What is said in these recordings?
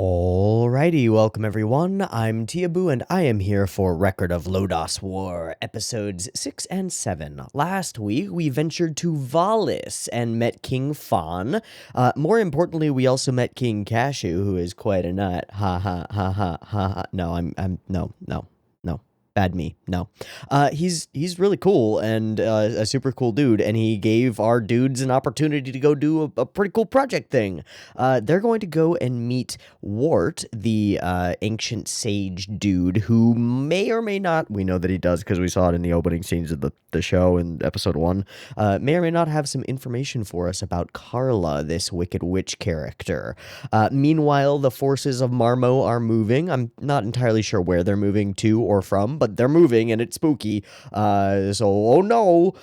Alrighty, welcome everyone. I'm Tiabu and I am here for Record of Lodoss War, episodes 6 and 7. Last week, we ventured to Valis and met King Fawn. More importantly, we also met King Cashew, who is quite a nut. Ha ha ha ha ha ha. No, no. Bad me, no. He's really cool and a super cool dude, and he gave our dudes an opportunity to go do a pretty cool project thing. They're going to go and meet Wart, the ancient sage dude, who may or may not, we know that he does because we saw it in the opening scenes of the show in episode 1, may or may not have some information for us about Carla, this wicked witch character. Meanwhile, the forces of Marmo are moving. I'm not entirely sure where they're moving to or from, but they're moving and it's spooky. Oh no.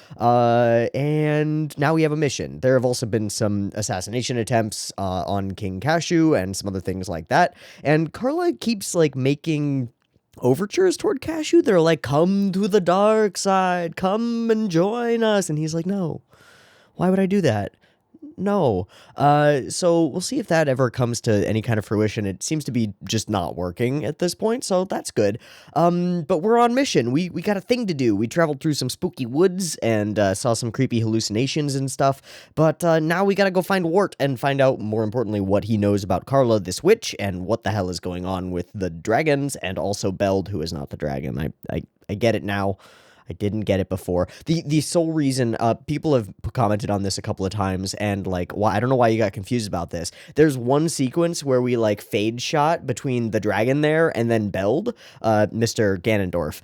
And now we have a mission. There have also been some assassination attempts on King Cashew and some other things like that. And Carla keeps like making overtures toward Cashew. They're like, come to the dark side, come and join us. And he's like, no, why would I do that? No. So we'll see if that ever comes to any kind of fruition. It seems to be just not working at this point, so that's good. But we're on mission. We got a thing to do. We traveled through some spooky woods and saw some creepy hallucinations and stuff, but now we gotta go find Wart and find out, more importantly, what he knows about Carla, this witch, and what the hell is going on with the dragons, and also Beld, who is not the dragon. I get it now. I didn't get it before. The sole reason, people have commented on this a couple of times, and like, why, I don't know why you got confused about this. There's one sequence where we like fade shot between the dragon there and then Beld, Mr. Ganondorf.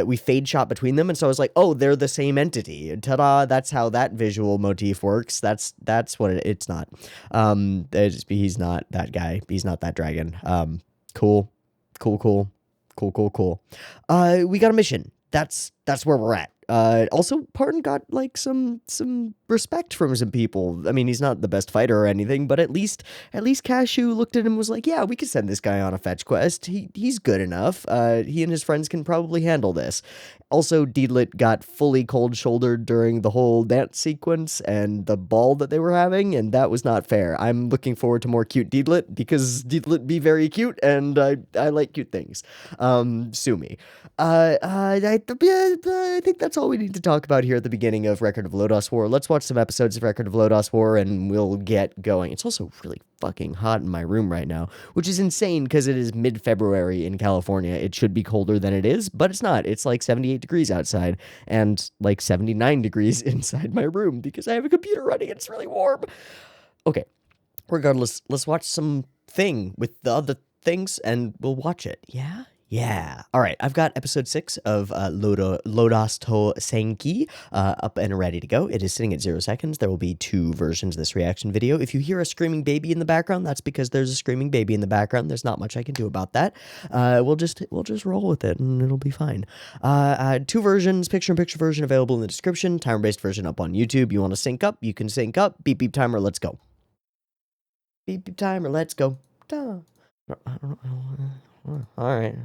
We fade shot between them, and so I was like, oh, they're the same entity. Ta-da! That's how that visual motif works. That's what it's not. He's not that guy. He's not that dragon. Cool. We got a mission. That's where we're at. Also, Parton got like some respect from some people. I mean, he's not the best fighter or anything, but at least Cashew looked at him and was like, yeah, we could send this guy on a fetch quest. He's good enough. He and his friends can probably handle this. Also, Deedlit got fully cold-shouldered during the whole dance sequence and the ball that they were having, and that was not fair. I'm looking forward to more cute Deedlit, because Deedlit be very cute, and I like cute things. Sue me. I think that's all we need to talk about here at the beginning of Record of Lodoss War. Let's watch some episodes of Record of Lodoss War, and we'll get going. It's also really fucking hot in my room right now, which is insane because it is mid-February in California. It should be colder than it is, but it's not. It's like 78 degrees outside and like 79 degrees inside my room because I have a computer running and it's really warm. Okay, regardless, let's watch some thing with the other things and we'll watch it. Yeah? Yeah. All right. I've got episode 6 of Lodoss to Senki up and ready to go. It is sitting at 0 seconds. There will be 2 versions of this reaction video. If you hear a screaming baby in the background, that's because there's a screaming baby in the background. There's not much I can do about that. We'll just roll with it and it'll be fine. 2 versions, picture-in-picture version available in the description. Timer-based version up on YouTube. You want to sync up? You can sync up. Beep beep timer. Let's go. Beep beep timer. Let's go. Duh. I don't know. All right.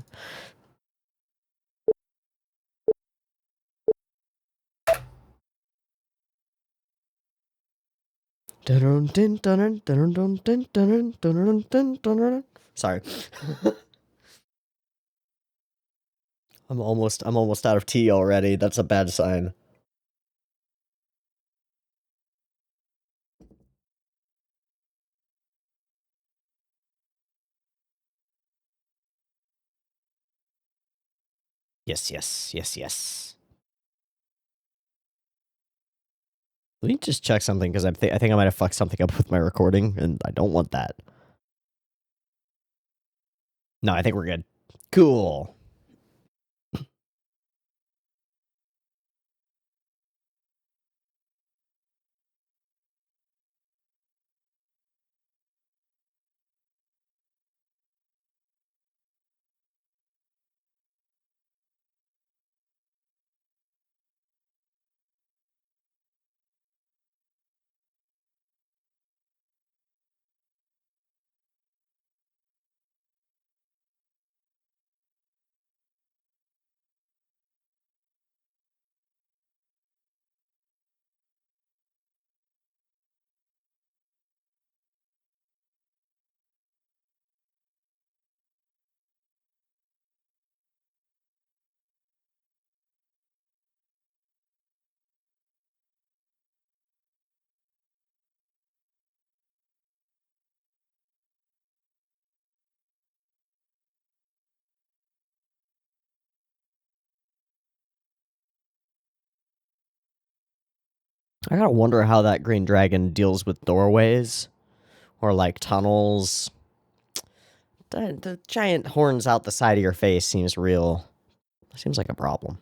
Sorry. I'm almost out of tea already. That's a bad sign. Yes. Let me just check something because I think I might have fucked something up with my recording, and I don't want that. No, I think we're good. Cool. I gotta wonder how that green dragon deals with doorways. Or, like, tunnels. The giant horns out the side of your face seems real. Seems like a problem.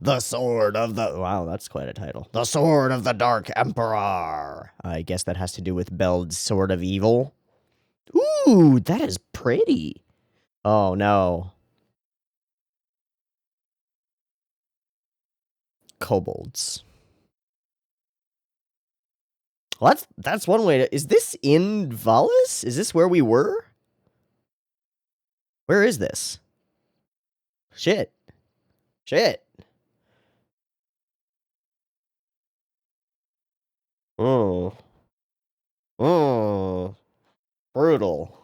The Sword of the... Wow, that's quite a title. The Sword of the Dark Emperor. I guess that has to do with Beld's Sword of Evil. Ooh, that is pretty. Oh, no. Kobolds. Well, that's one way to... Is this in Valis? Is this where we were? Where is this? Shit. Shit. Oh. Oh. Brutal.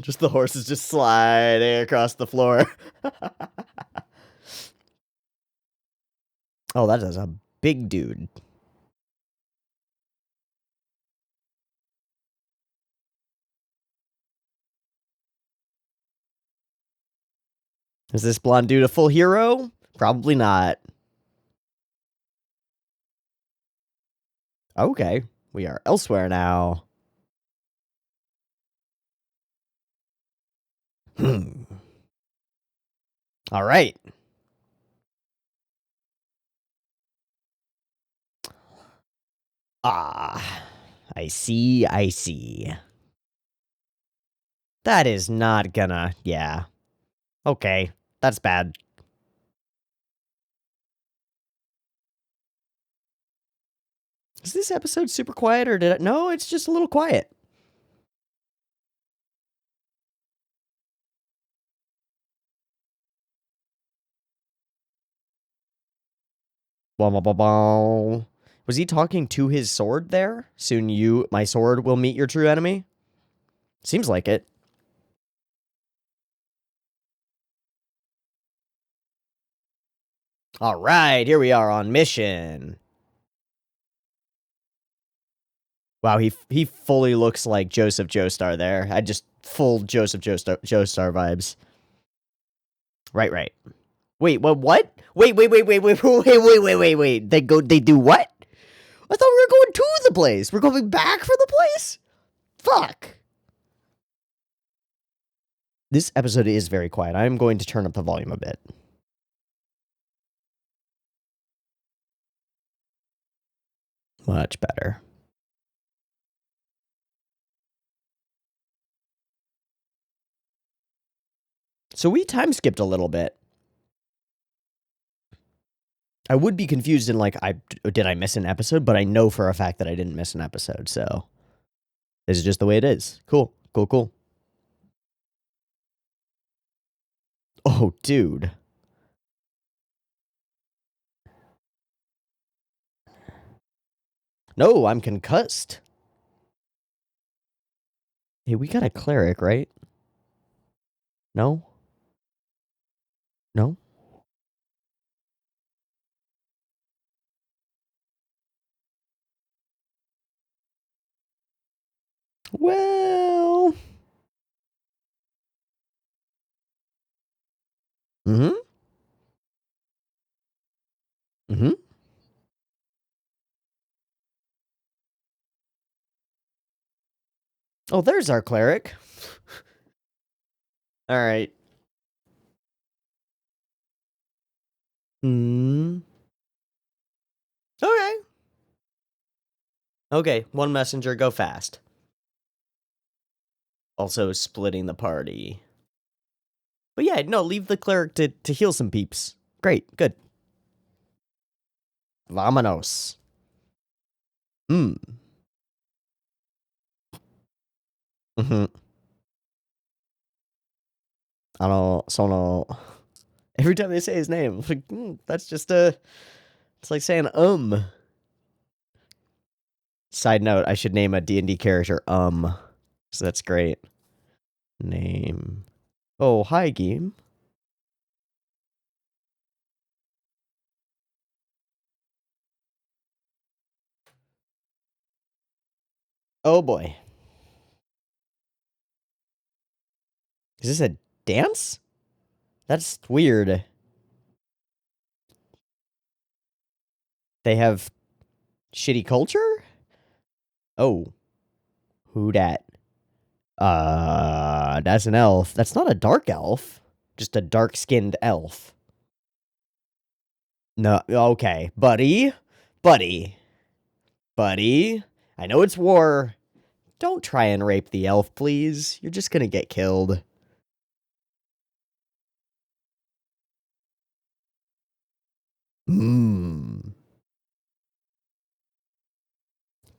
Just the horses just sliding across the floor. Oh, that is a big dude. Is this blonde dude a full hero? Probably not. Okay, we are elsewhere now. All right. Ah, I see, I see. That is not gonna, yeah. Okay, that's bad. Is this episode super quiet, or did it? No, it's just a little quiet. Was he talking to his sword there? Soon you, my sword, will meet your true enemy? Seems like it. All right, here we are on mission. Wow, he fully looks like Joseph Joestar there. I just full Joseph Joestar vibes. Right. Wait, what? Wait. They do what? I thought we were going to the place. We're going back for the place? Fuck. This episode is very quiet. I'm going to turn up the volume a bit. Much better. So we time skipped a little bit. I would be confused in like, did I miss an episode? But I know for a fact that I didn't miss an episode, so this is just the way it is. Cool. Oh, dude. No, I'm concussed. Hey, we got a cleric, right? No? No? Well... Mm-hmm. Mm-hmm. Oh, there's our cleric. All right. Hmm. Okay. Okay, one messenger, go fast. Also splitting the party. But yeah, no, leave the cleric to heal some peeps. Great, good. Vamonos. Hmm. Mm-hmm. I don't, sono. Every time they say his name, I'm like, that's just it's like saying, Side note, I should name a D&D character, So that's great. Name. Oh, hi, game. Oh, boy. Is this a dance? That's weird. They have shitty culture? Oh. Who dat? That's an elf. That's not a dark elf. Just a dark-skinned elf. No, okay. Buddy. Buddy. Buddy. I know it's war. Don't try and rape the elf, please. You're just gonna get killed.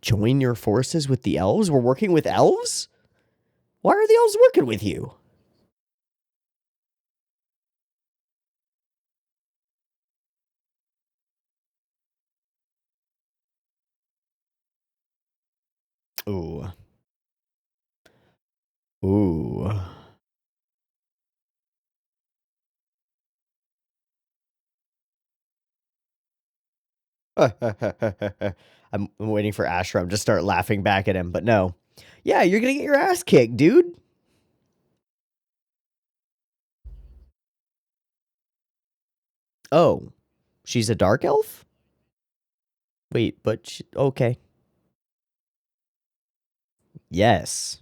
Join your forces with the elves? We're working with elves? Why are the elves working with you? Ooh. Ooh. I'm waiting for Ashram to start laughing back at him, but no. Yeah, you're gonna get your ass kicked, dude. Oh, she's a dark elf? Wait, but okay. Yes.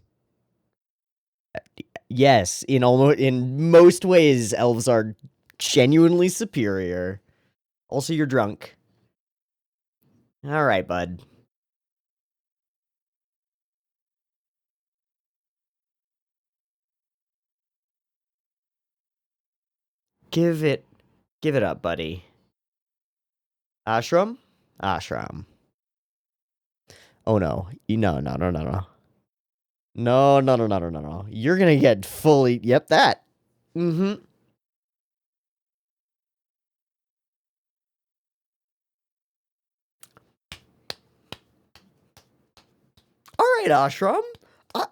Yes, in most ways, elves are genuinely superior. Also, you're drunk. All right, bud. Give it up, buddy. Ashram? Ashram. Oh no. No. No. You're gonna get fully, yep, that. Mm-hmm. All right, Ashram. I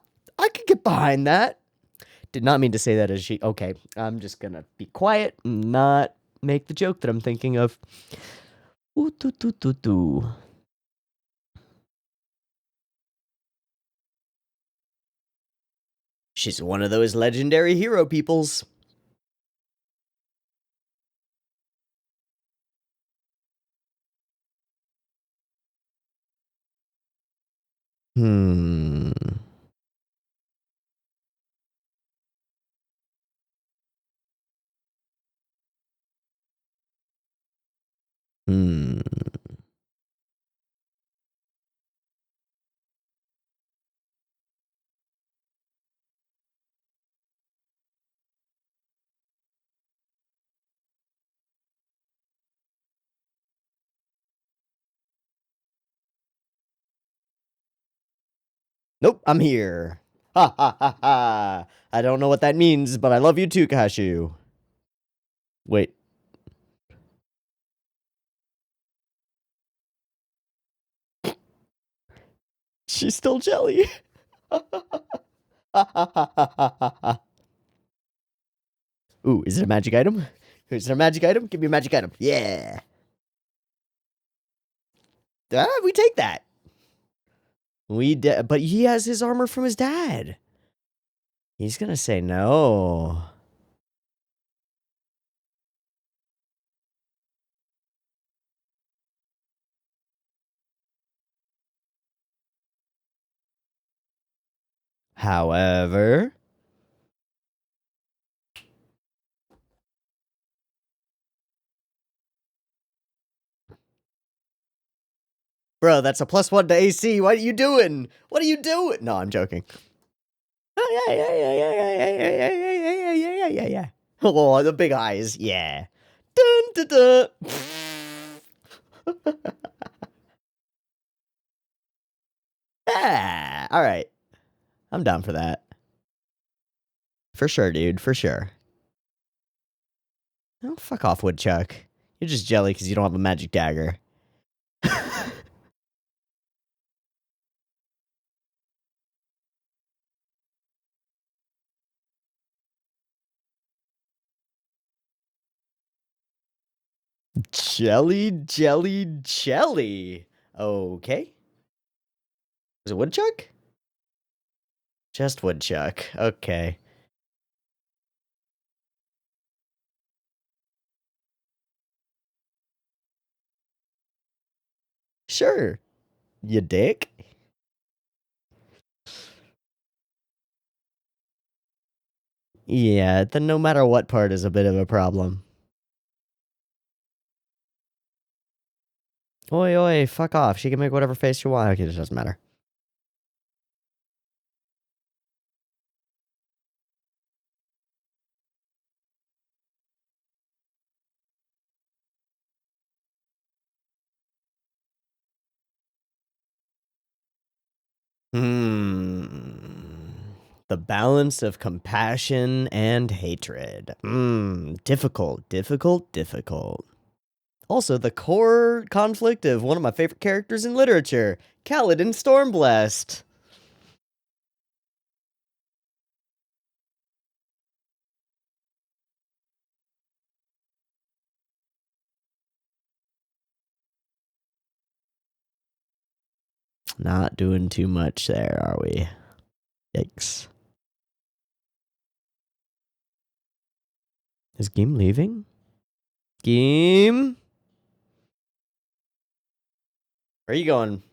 could get behind that. Did not mean to say that as she. Okay, I'm just gonna be quiet and not make the joke that I'm thinking of. Ooh, doo. She's one of those legendary hero peoples. Hmm. Hmm. Nope, I'm here. Ha ha ha ha. I don't know what that means, but I love you too, Kashu. Wait. She's still jelly. Ooh, is it a magic item? Is it a magic item? Give me a magic item. Yeah. We take that. But he has his armor from his dad. He's gonna say no. However, bro, that's a +1 to AC. What are you doing? What are you doing? No, I'm joking. Yeah. Oh, the big eyes. Yeah. Dun, dun, dun. Ah, all right. I'm down for that. For sure, dude. For sure. Oh, fuck off, Woodchuck. You're just jelly because you don't have a magic dagger. Jelly. Okay. Was it Woodchuck? Just Woodchuck. Okay. Sure, you dick. Yeah, the no matter what part is a bit of a problem. Oi, oi, fuck off. She can make whatever face she wants. Okay, it doesn't matter. The balance of compassion and hatred. Difficult, difficult, difficult. Also, the core conflict of one of my favorite characters in literature, Kaladin Stormblessed. Not doing too much there, are we? Yikes. Is Game leaving? Game? Where are you going?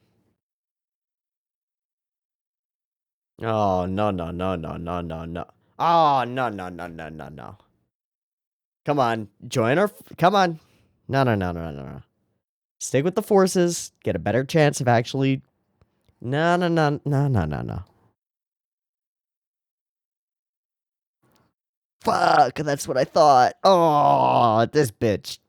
Oh, no, no, no, no, no, no, no. Oh, no, no, no, no, no, no. Come on, join our... Come on. No, no, no, no, no, no. Stick with the forces. Get a better chance of actually... No, no, no, no, no, no, no. Fuck, that's what I thought. Oh, this bitch.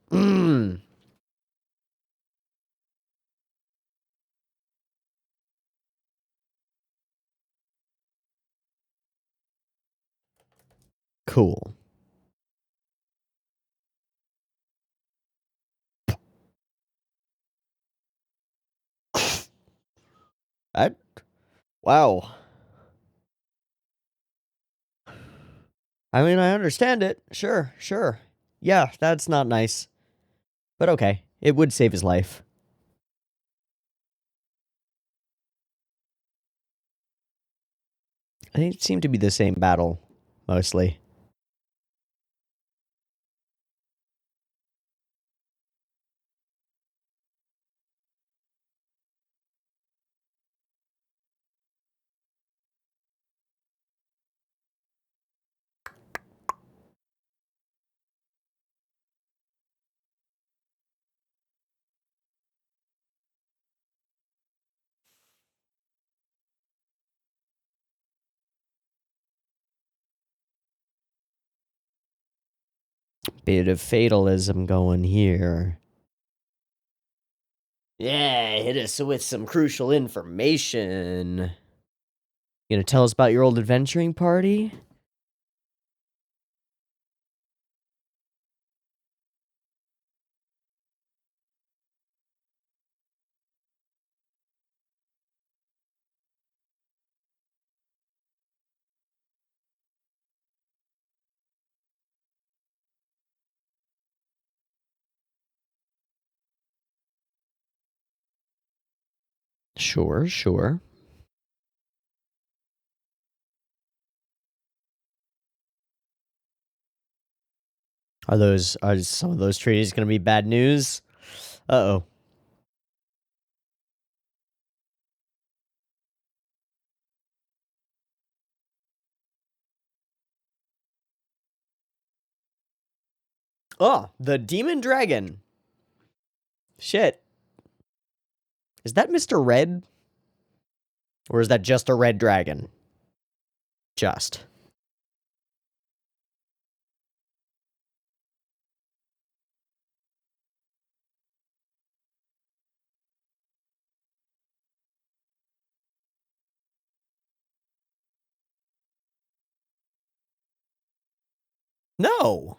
Cool. Wow. I mean, I understand it. Sure, sure. Yeah, that's not nice. But okay, it would save his life. I think it seemed to be the same battle, mostly. Bit of fatalism going here. Yeah, hit us with some crucial information. You gonna tell us about your old adventuring party? Sure, sure. Are some of those treaties gonna be bad news? Uh-oh. Oh, the demon dragon. Shit. Is that Mr. Red? Or is that just a red dragon? Just. No.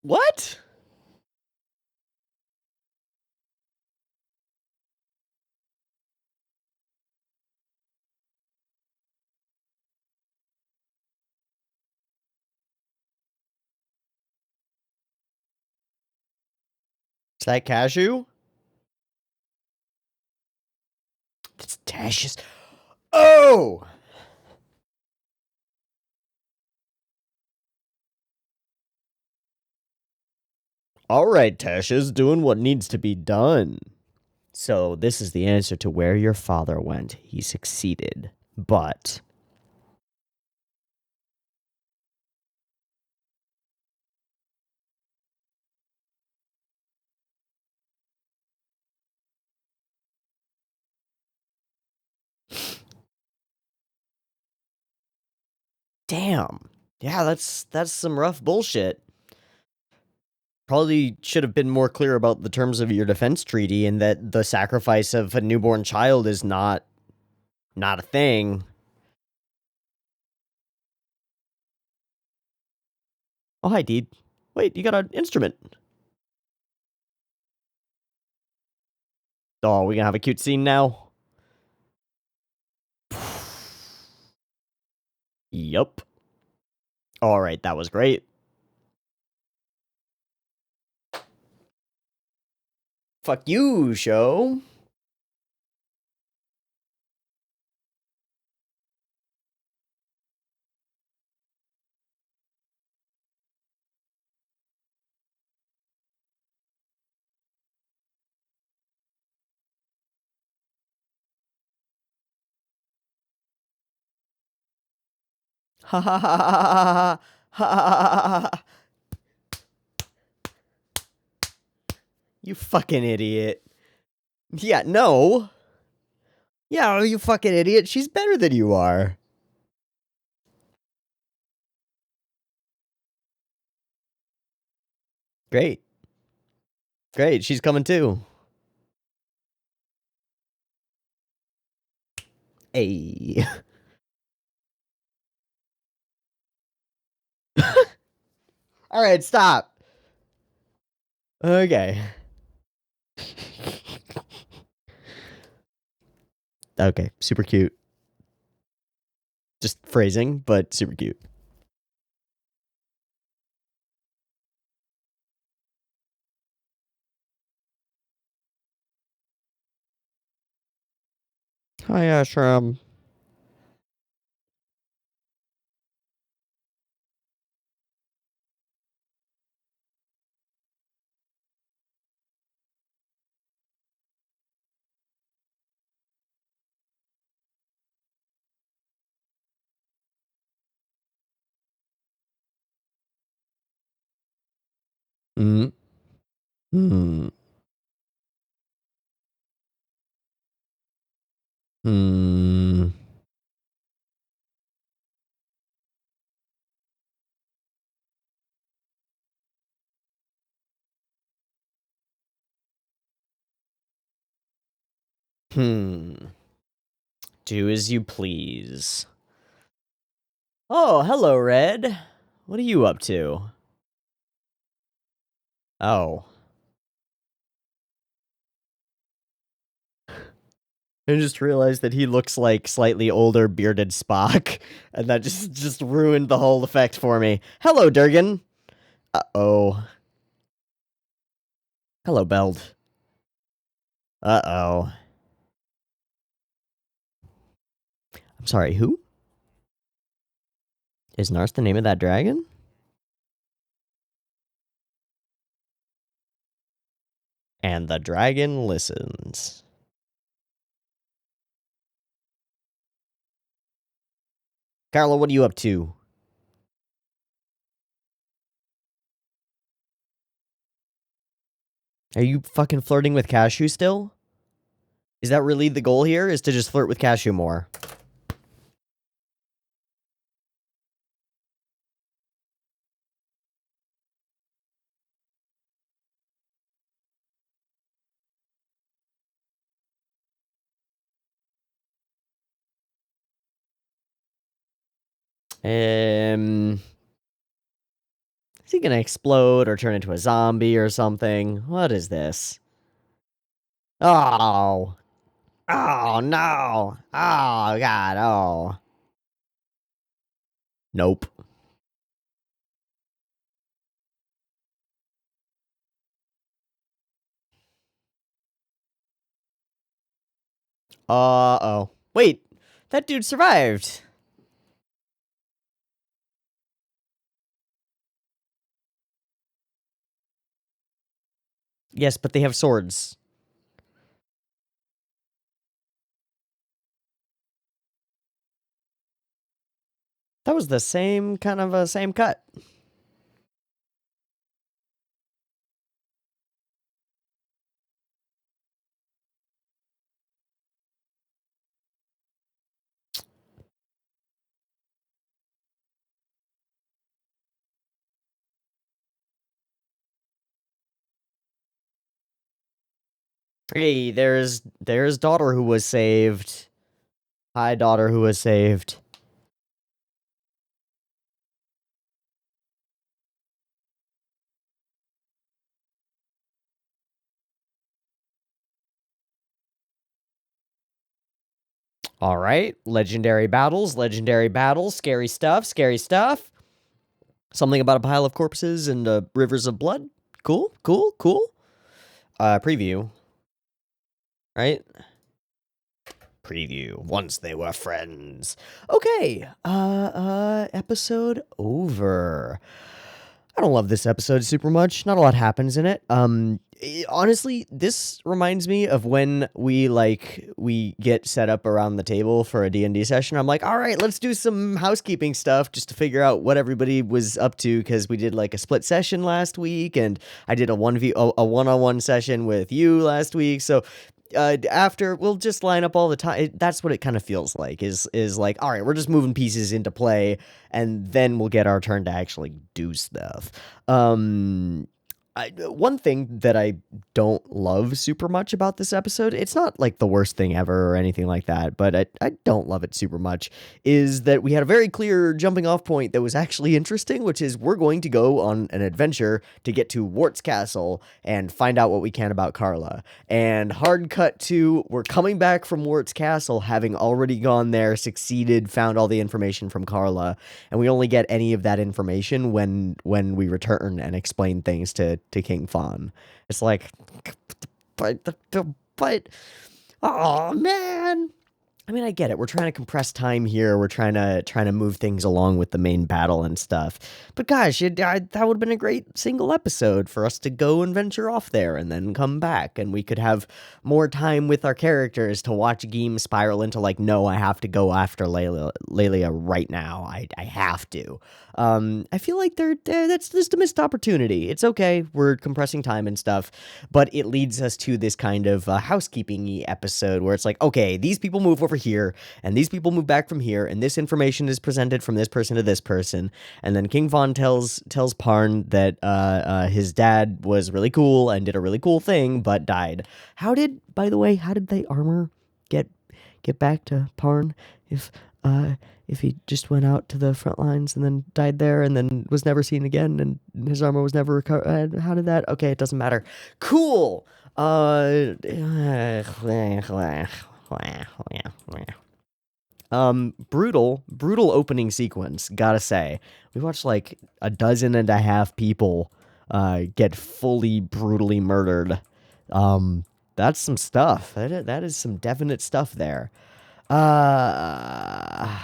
What? Is that Cashew? It's Dash's. Oh! All right, Tasha's doing what needs to be done. So this is the answer to where your father went. He succeeded, but... Damn. Yeah, that's some rough bullshit. Probably should have been more clear about the terms of your defense treaty and that the sacrifice of a newborn child is not a thing. Oh, hi, Deed. Wait, you got an instrument. Oh, we gonna have a cute scene now? Yup. Alright, that was great. Fuck you, show. Ha ha ha ha ha ha ha. You fucking idiot. Yeah, no. Yeah, you fucking idiot. She's better than you are. Great. Great, she's coming too. Hey. Alright, stop. Okay. Okay, super cute. Just phrasing, but super cute. Hi, Ashram. Hmm. Hmm. Hmm. Hmm. Do as you please. Oh, hello, Red. What are you up to? Oh. I just realized that he looks like slightly older bearded Spock, and that just ruined the whole effect for me. Hello, Durgan. Uh-oh. Hello, Beld. Uh-oh. I'm sorry, who? Is Nars the name of that dragon? And the dragon listens. Carla, what are you up to? Are you fucking flirting with Cashew still? Is that really the goal here, is to just flirt with Cashew more? Is he gonna explode or turn into a zombie or something? What is this? Oh. Oh, no. Oh, God, oh. Nope. Uh-oh. Wait, that dude survived. Yes, but they have swords. That was the same kind of same cut. Hey, there's daughter who was saved. Hi, daughter who was saved. All right, legendary battles, scary stuff, scary stuff. Something about a pile of corpses and rivers of blood. Cool, cool, cool. Preview. Right? Preview. Once they were friends. Okay. Episode over. I don't love this episode super much. Not a lot happens in it. Honestly, this reminds me of when we get set up around the table for a D&D session. I'm like, all right, let's do some housekeeping stuff just to figure out what everybody was up to, because we did like a split session last week, and I did a one-on-one session with you last week. So after we'll just line up all the time. That's what it kind of feels like. Is like, all right, we're just moving pieces into play, and then we'll get our turn to actually do stuff. One thing that I don't love super much about this episode, it's not like the worst thing ever or anything like that, but I don't love it super much, is that we had a very clear jumping off point that was actually interesting, which is we're going to go on an adventure to get to Wart's Castle and find out what we can about Carla. And hard cut to, we're coming back from Wart's Castle, having already gone there, succeeded, found all the information from Carla, and we only get any of that information when we return and explain things to King Fawn. It's like, but, oh man. I mean, I get it. We're trying to compress time here. We're trying to move things along with the main battle and stuff. But gosh, that would have been a great single episode for us to go and venture off there and then come back, and we could have more time with our characters to watch Geem spiral into like, no, I have to go after Lelia right now. I have to. I feel like that's just a missed opportunity. It's okay. We're compressing time and stuff, but it leads us to this kind of housekeeping-y episode where it's like, okay, these people move over here, and these people move back from here, and this information is presented from this person to this person, and then King Von tells Parn that his dad was really cool and did a really cool thing, but died. By the way, how did the armor get back to Parn if he just went out to the front lines and then died there and then was never seen again and his armor was never recovered? How did that? Okay, it doesn't matter. Cool. Brutal opening sequence, gotta say. We watched like 12.5 people get fully brutally murdered. That's some stuff. That is some definite stuff there. Ashram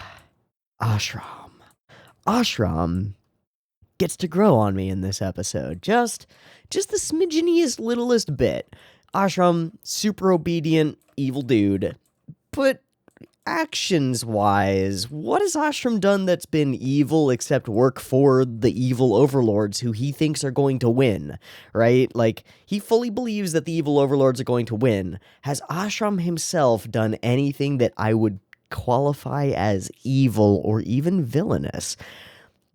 gets to grow on me in this episode. Just the smidgeniest, littlest bit. Ashram, super obedient, evil dude. But actions-wise, what has Ashram done that's been evil except work for the evil overlords who he thinks are going to win, right? Like, he fully believes that the evil overlords are going to win. Has Ashram himself done anything that I would qualify as evil or even villainous?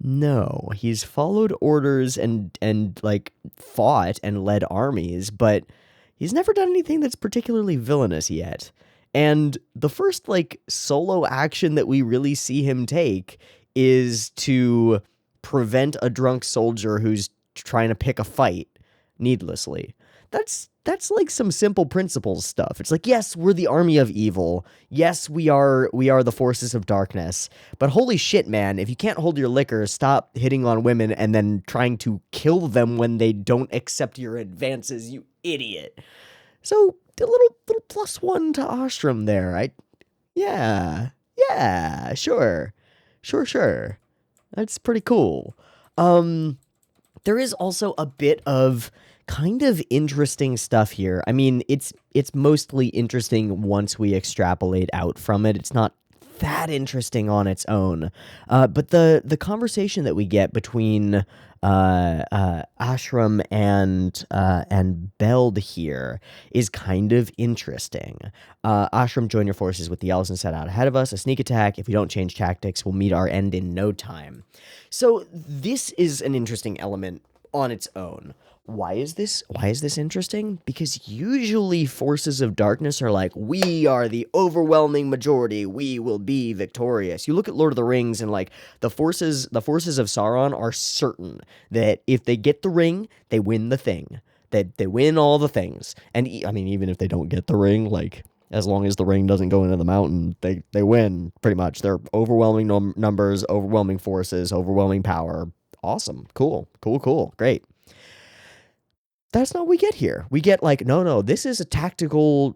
No, he's followed orders and like fought and led armies, but he's never done anything that's particularly villainous yet. And the first like solo action that we really see him take is to prevent a drunk soldier who's trying to pick a fight needlessly. That's like some simple principles stuff. It's like, yes, we're the army of evil. Yes, we are the forces of darkness. But holy shit, man, if you can't hold your liquor, stop hitting on women and then trying to kill them when they don't accept your advances, you idiot. So, a little +1 to Ostrom there. Yeah, sure. That's pretty cool. There is also a bit of kind of interesting stuff here. I mean, it's mostly interesting once we extrapolate out from it. It's not that interesting on its own. But the conversation that we get between Ashram and Beld here is kind of interesting. Ashram, join your forces with the elves and set out ahead of us. A sneak attack. If we don't change tactics, we'll meet our end in no time. So this is an interesting element on its own. Why is this interesting? Because usually forces of darkness are like, we are the overwhelming majority, we will be victorious. You look at Lord of the Rings and like the forces of Sauron are certain that if they get the ring, they win the thing. That they win all the things. And I mean, even if they don't get the ring, like as long as the ring doesn't go into the mountain, they win pretty much. They're overwhelming numbers, overwhelming forces, overwhelming power. Awesome. Cool. Great. That's not what we get here. We get like, no, this is a tactical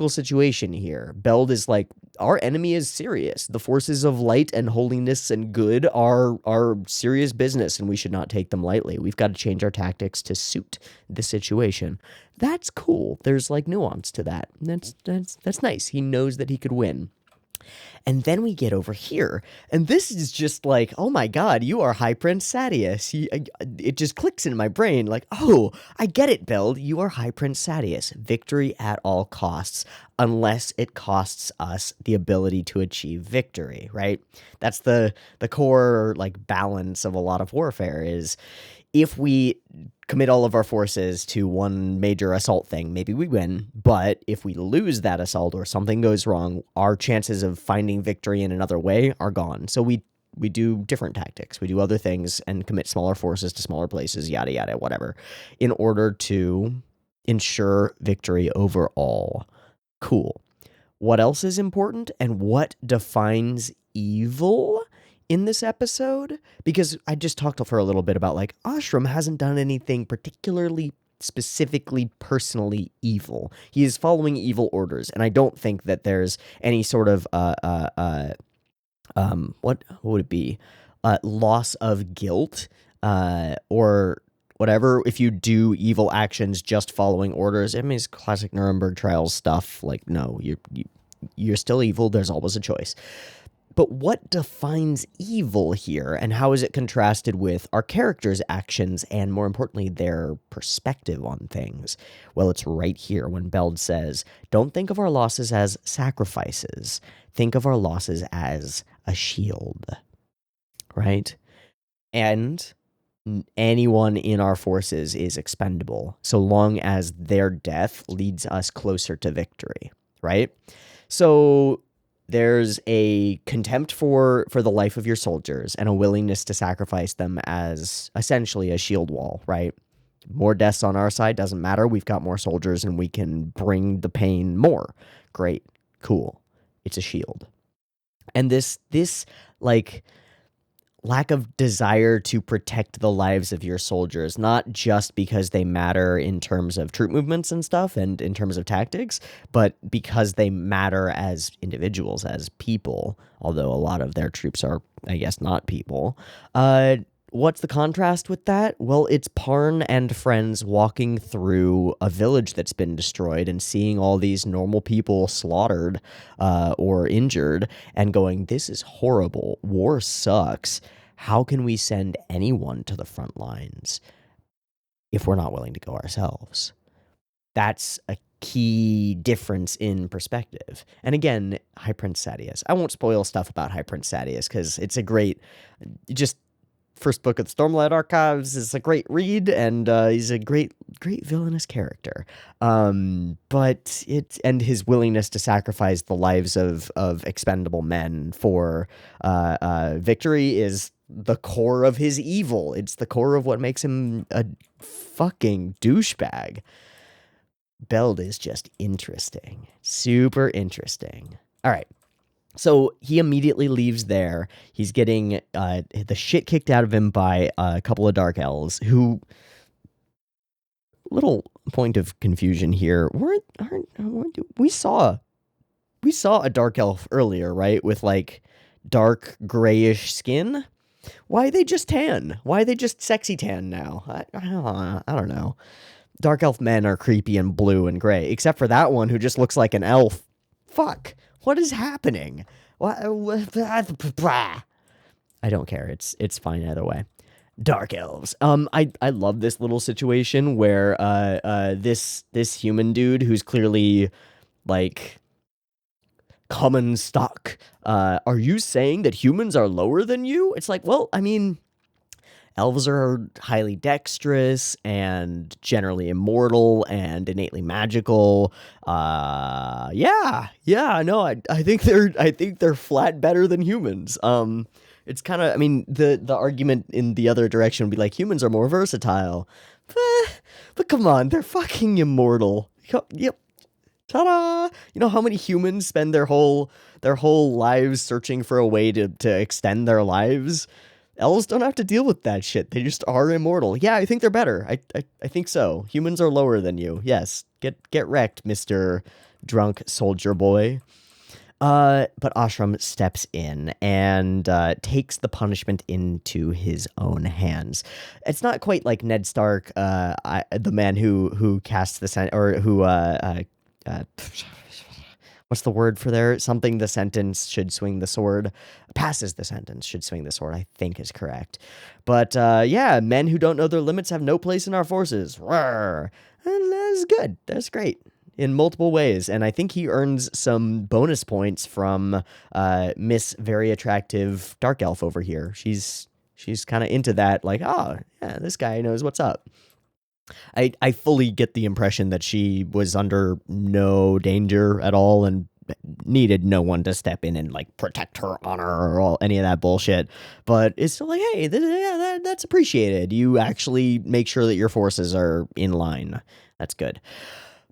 situation here. Beld is like, our enemy is serious. The forces of light and holiness and good are serious business, and we should not take them lightly. We've got to change our tactics to suit the situation. That's cool. There's like nuance to that. That's nice. He knows that he could win. And then we get over here, and this is just like, oh my god, you are High Prince Sadeas. It just clicks in my brain, like, oh, I get it, Beld. You are High Prince Sadeas. Victory at all costs, unless it costs us the ability to achieve victory, right? That's the core, like, balance of a lot of warfare is, if we commit all of our forces to one major assault thing, maybe we win, but if we lose that assault or something goes wrong, our chances of finding victory in another way are gone. So we do different tactics. We do other things and commit smaller forces to smaller places, yada, yada, whatever, in order to ensure victory overall. Cool. What else is important, and what defines evil in this episode? Because I just talked for a little bit about like Ashram hasn't done anything particularly specifically personally evil. He is following evil orders, and I don't think that there's any sort of what would it be, loss of guilt or whatever if you do evil actions just following orders. I mean, it's classic Nuremberg trials stuff. Like, no, you're still evil. There's always a choice. But what defines evil here, and how is it contrasted with our characters' actions and, more importantly, their perspective on things? Well, it's right here when Beld says, don't think of our losses as sacrifices. Think of our losses as a shield, right? And anyone in our forces is expendable, so long as their death leads us closer to victory, right? So there's a contempt for the life of your soldiers and a willingness to sacrifice them as essentially a shield wall, right? More deaths on our side, doesn't matter. We've got more soldiers and we can bring the pain more. Great. Cool. It's a shield. And this like lack of desire to protect the lives of your soldiers, not just because they matter in terms of troop movements and stuff and in terms of tactics, but because they matter as individuals, as people, although a lot of their troops are, I guess, not people. What's the contrast with that? Well, it's Parn and friends walking through a village that's been destroyed and seeing all these normal people slaughtered or injured and going, this is horrible. War sucks. How can we send anyone to the front lines if we're not willing to go ourselves? That's a key difference in perspective. And again, High Prince Sadeas. I won't spoil stuff about High Prince Sadeas because it's a great, just first book of the Stormlight Archives is a great read, and he's a great villainous character. But his willingness to sacrifice the lives of expendable men for victory is the core of his evil. It's the core of what makes him a fucking douchebag. Beld is just interesting. Super interesting. All right. So he immediately leaves there. He's getting the shit kicked out of him by a couple of dark elves who, little point of confusion here, we saw a dark elf earlier, right? With like dark grayish skin. Why are they just tan? Why are they just sexy tan now? I don't know. Dark elf men are creepy and blue and gray, except for that one who just looks like an elf. Fuck. What is happening? I don't care. It's fine either way. Dark elves. I love this little situation where this human dude who's clearly like common stock. Are you saying that humans are lower than you? It's like, well, I mean, elves are highly dexterous and generally immortal and innately magical. No, I think they're flat better than humans. It's kind of, I mean, the argument in the other direction would be like humans are more versatile, but come on, they're fucking immortal. Yep. Ta-da! You know how many humans spend their whole lives searching for a way to extend their lives? Elves don't have to deal with that shit. They just are immortal. Yeah, I think they're better. I think so. Humans are lower than you. Yes. Get wrecked, Mr. Drunk Soldier Boy. But Ashram steps in and takes the punishment into his own hands. It's not quite like Ned Stark, the man who casts the or who what's the word for there? Something the sentence should swing the sword. Passes the sentence should swing the sword, I think is correct. But yeah, men who don't know their limits have no place in our forces. Rawr. And that's good. That's great. In multiple ways, and I think he earns some bonus points from Miss Very Attractive Dark Elf over here. She's kind of into that, like, oh, yeah, this guy knows what's up. I fully get the impression that she was under no danger at all and needed no one to step in and like protect her honor or any of that bullshit. But it's still like, hey, that's appreciated. You actually make sure that your forces are in line. That's good.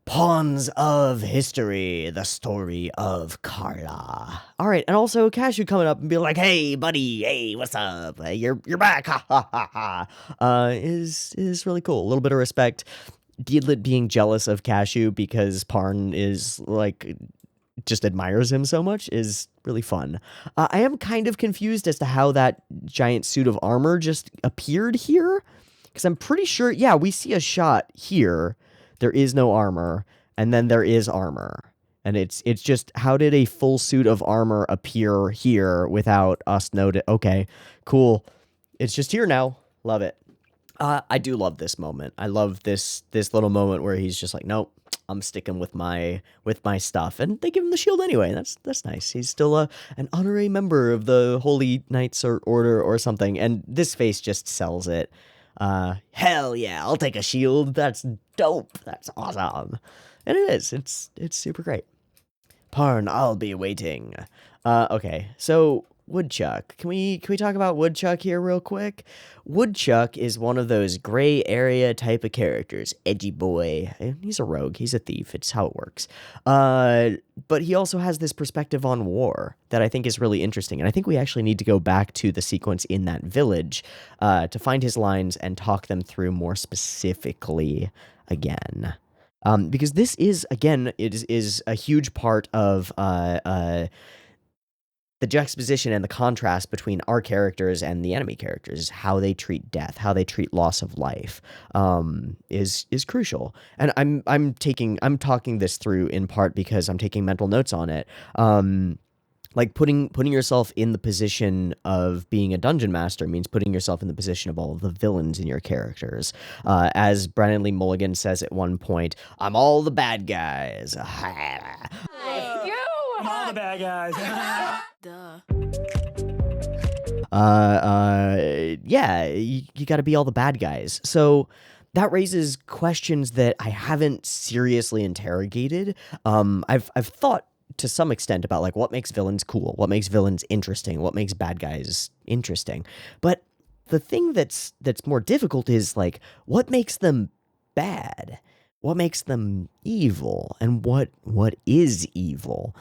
Pawns of History, the story of Carla. All right, and also Cashew coming up and be like, "Hey, buddy, hey, what's up? Hey, you're back, ha ha ha ha." Is really cool. A little bit of respect. Deedlit being jealous of Cashew because Parn is like just admires him so much is really fun. I am kind of confused as to how that giant suit of armor just appeared here, because I'm pretty sure, yeah, we see a shot here. There is no armor, and then there is armor. And it's just, how did a full suit of armor appear here without us noting? Okay, cool. It's just here now. Love it. I do love this moment. I love this little moment where he's just like, nope, I'm sticking with my stuff. And they give him the shield anyway. That's nice. He's still an honorary member of the Holy Knights Order or something. And this face just sells it. Hell yeah, I'll take a shield. That's dope. That's awesome. And it is. It's super great. Parn, I'll be waiting. Okay, so Woodchuck. Can we talk about Woodchuck here real quick? Woodchuck is one of those gray area type of characters. Edgy boy. He's a rogue. He's a thief. It's how it works. But he also has this perspective on war that I think is really interesting. And I think we actually need to go back to the sequence in that village to find his lines and talk them through more specifically again. Because this is, again, it is a huge part of the juxtaposition and the contrast between our characters and the enemy characters, how they treat death, how they treat loss of life, is crucial. And I'm talking this through in part because I'm taking mental notes on it. Like putting yourself in the position of being a dungeon master means putting yourself in the position of all of the villains in your characters. As Brandon Lee Mulligan says at one point, "I'm all the bad guys." I'm all the bad guys. Duh. Yeah, you got to be all the bad guys. So that raises questions that I haven't seriously interrogated. I've thought to some extent about like what makes villains cool, what makes villains interesting, what makes bad guys interesting. But the thing that's more difficult is like what makes them bad, what makes them evil, and what is evil.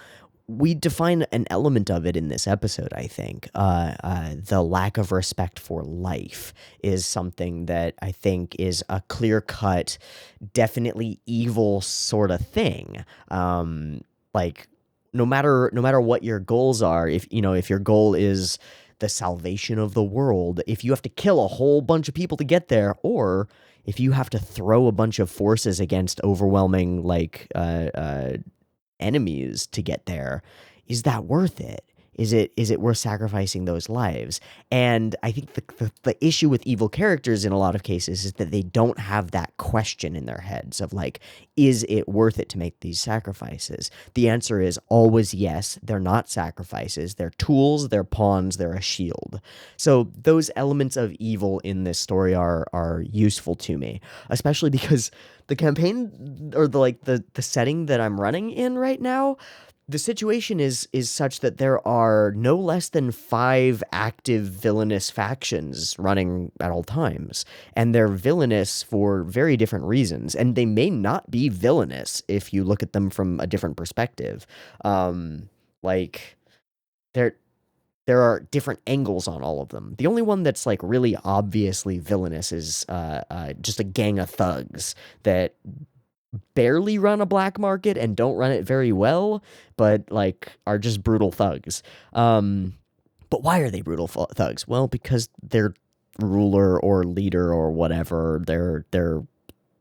We define an element of it in this episode, I think. The lack of respect for life is something that I think is a clear-cut, definitely evil sort of thing. Like, no matter what your goals are, if your goal is the salvation of the world if you have to kill a whole bunch of people to get there, or if you have to throw a bunch of forces against overwhelming enemies to get there? Is that worth it? Is it worth sacrificing those lives? And I think the issue with evil characters in a lot of cases is that they don't have that question in their heads of like, is it worth it to make these sacrifices? The answer is always yes. They're not sacrifices. They're tools, they're pawns, they're a shield. So those elements of evil in this story are useful to me, especially because the campaign, or the setting that I'm running in right now, the situation is such that there are no less than 5 active villainous factions running at all times, and they're villainous for very different reasons, and they may not be villainous if you look at them from a different perspective. Like there are different angles on all of them. The only one that's like really obviously villainous is just a gang of thugs that barely run a black market and don't run it very well, but like are just brutal thugs. But why are they brutal thugs? Well, because their ruler or leader or whatever, their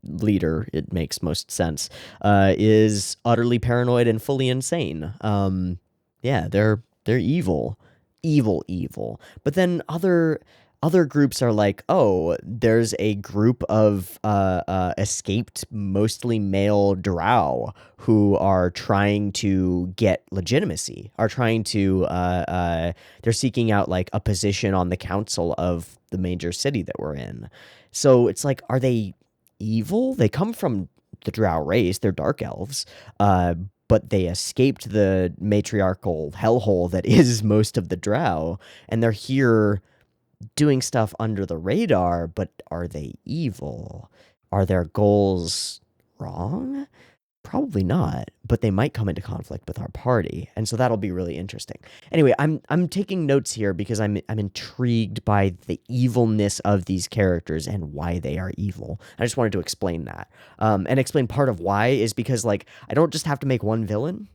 leader, it makes most sense, is utterly paranoid and fully insane. Yeah, they're evil. Evil. But then other groups are like, oh, there's a group of escaped, mostly male drow who are trying to get legitimacy, are trying to, they're seeking out like a position on the council of the major city that we're in. So it's like, are they evil? They come from the drow race, they're dark elves, but they escaped the matriarchal hellhole that is most of the drow, and they're here doing stuff under the radar, but are they evil? Are their goals wrong? Probably not, but they might come into conflict with our party, and so that'll be really interesting. Anyway, I'm taking notes here because I'm intrigued by the evilness of these characters and why they are evil. I just wanted to explain that, and explain part of why is because like I don't just have to make one villain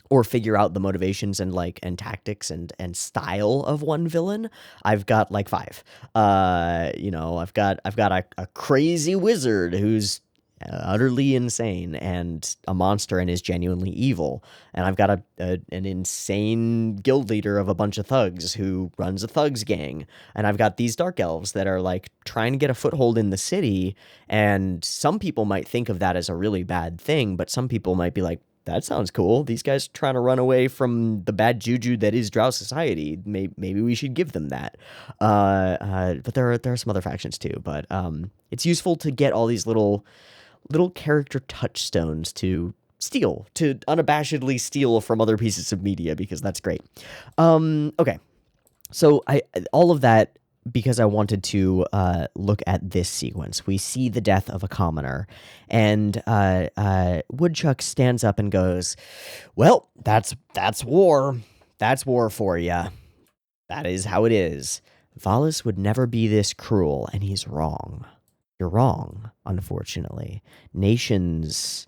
or figure out the motivations and tactics and style of one villain. I've got like 5. I've got a crazy wizard who's utterly insane and a monster and is genuinely evil, and I've got an insane guild leader of a bunch of thugs who runs a thugs gang, and I've got these dark elves that are like trying to get a foothold in the city, and some people might think of that as a really bad thing, but some people might be like, that sounds cool. These guys are trying to run away from the bad juju that is drow society. Maybe we should give them that. But there are some other factions too. But it's useful to get all these little character touchstones to unabashedly steal from other pieces of media, because that's great. Okay, so all of that because I wanted to look at this sequence. We see the death of a commoner, and Woodchuck stands up and goes, well, that's war. That's war for ya. That is how it is. Valis would never be this cruel, and he's wrong. You're wrong, unfortunately. Nations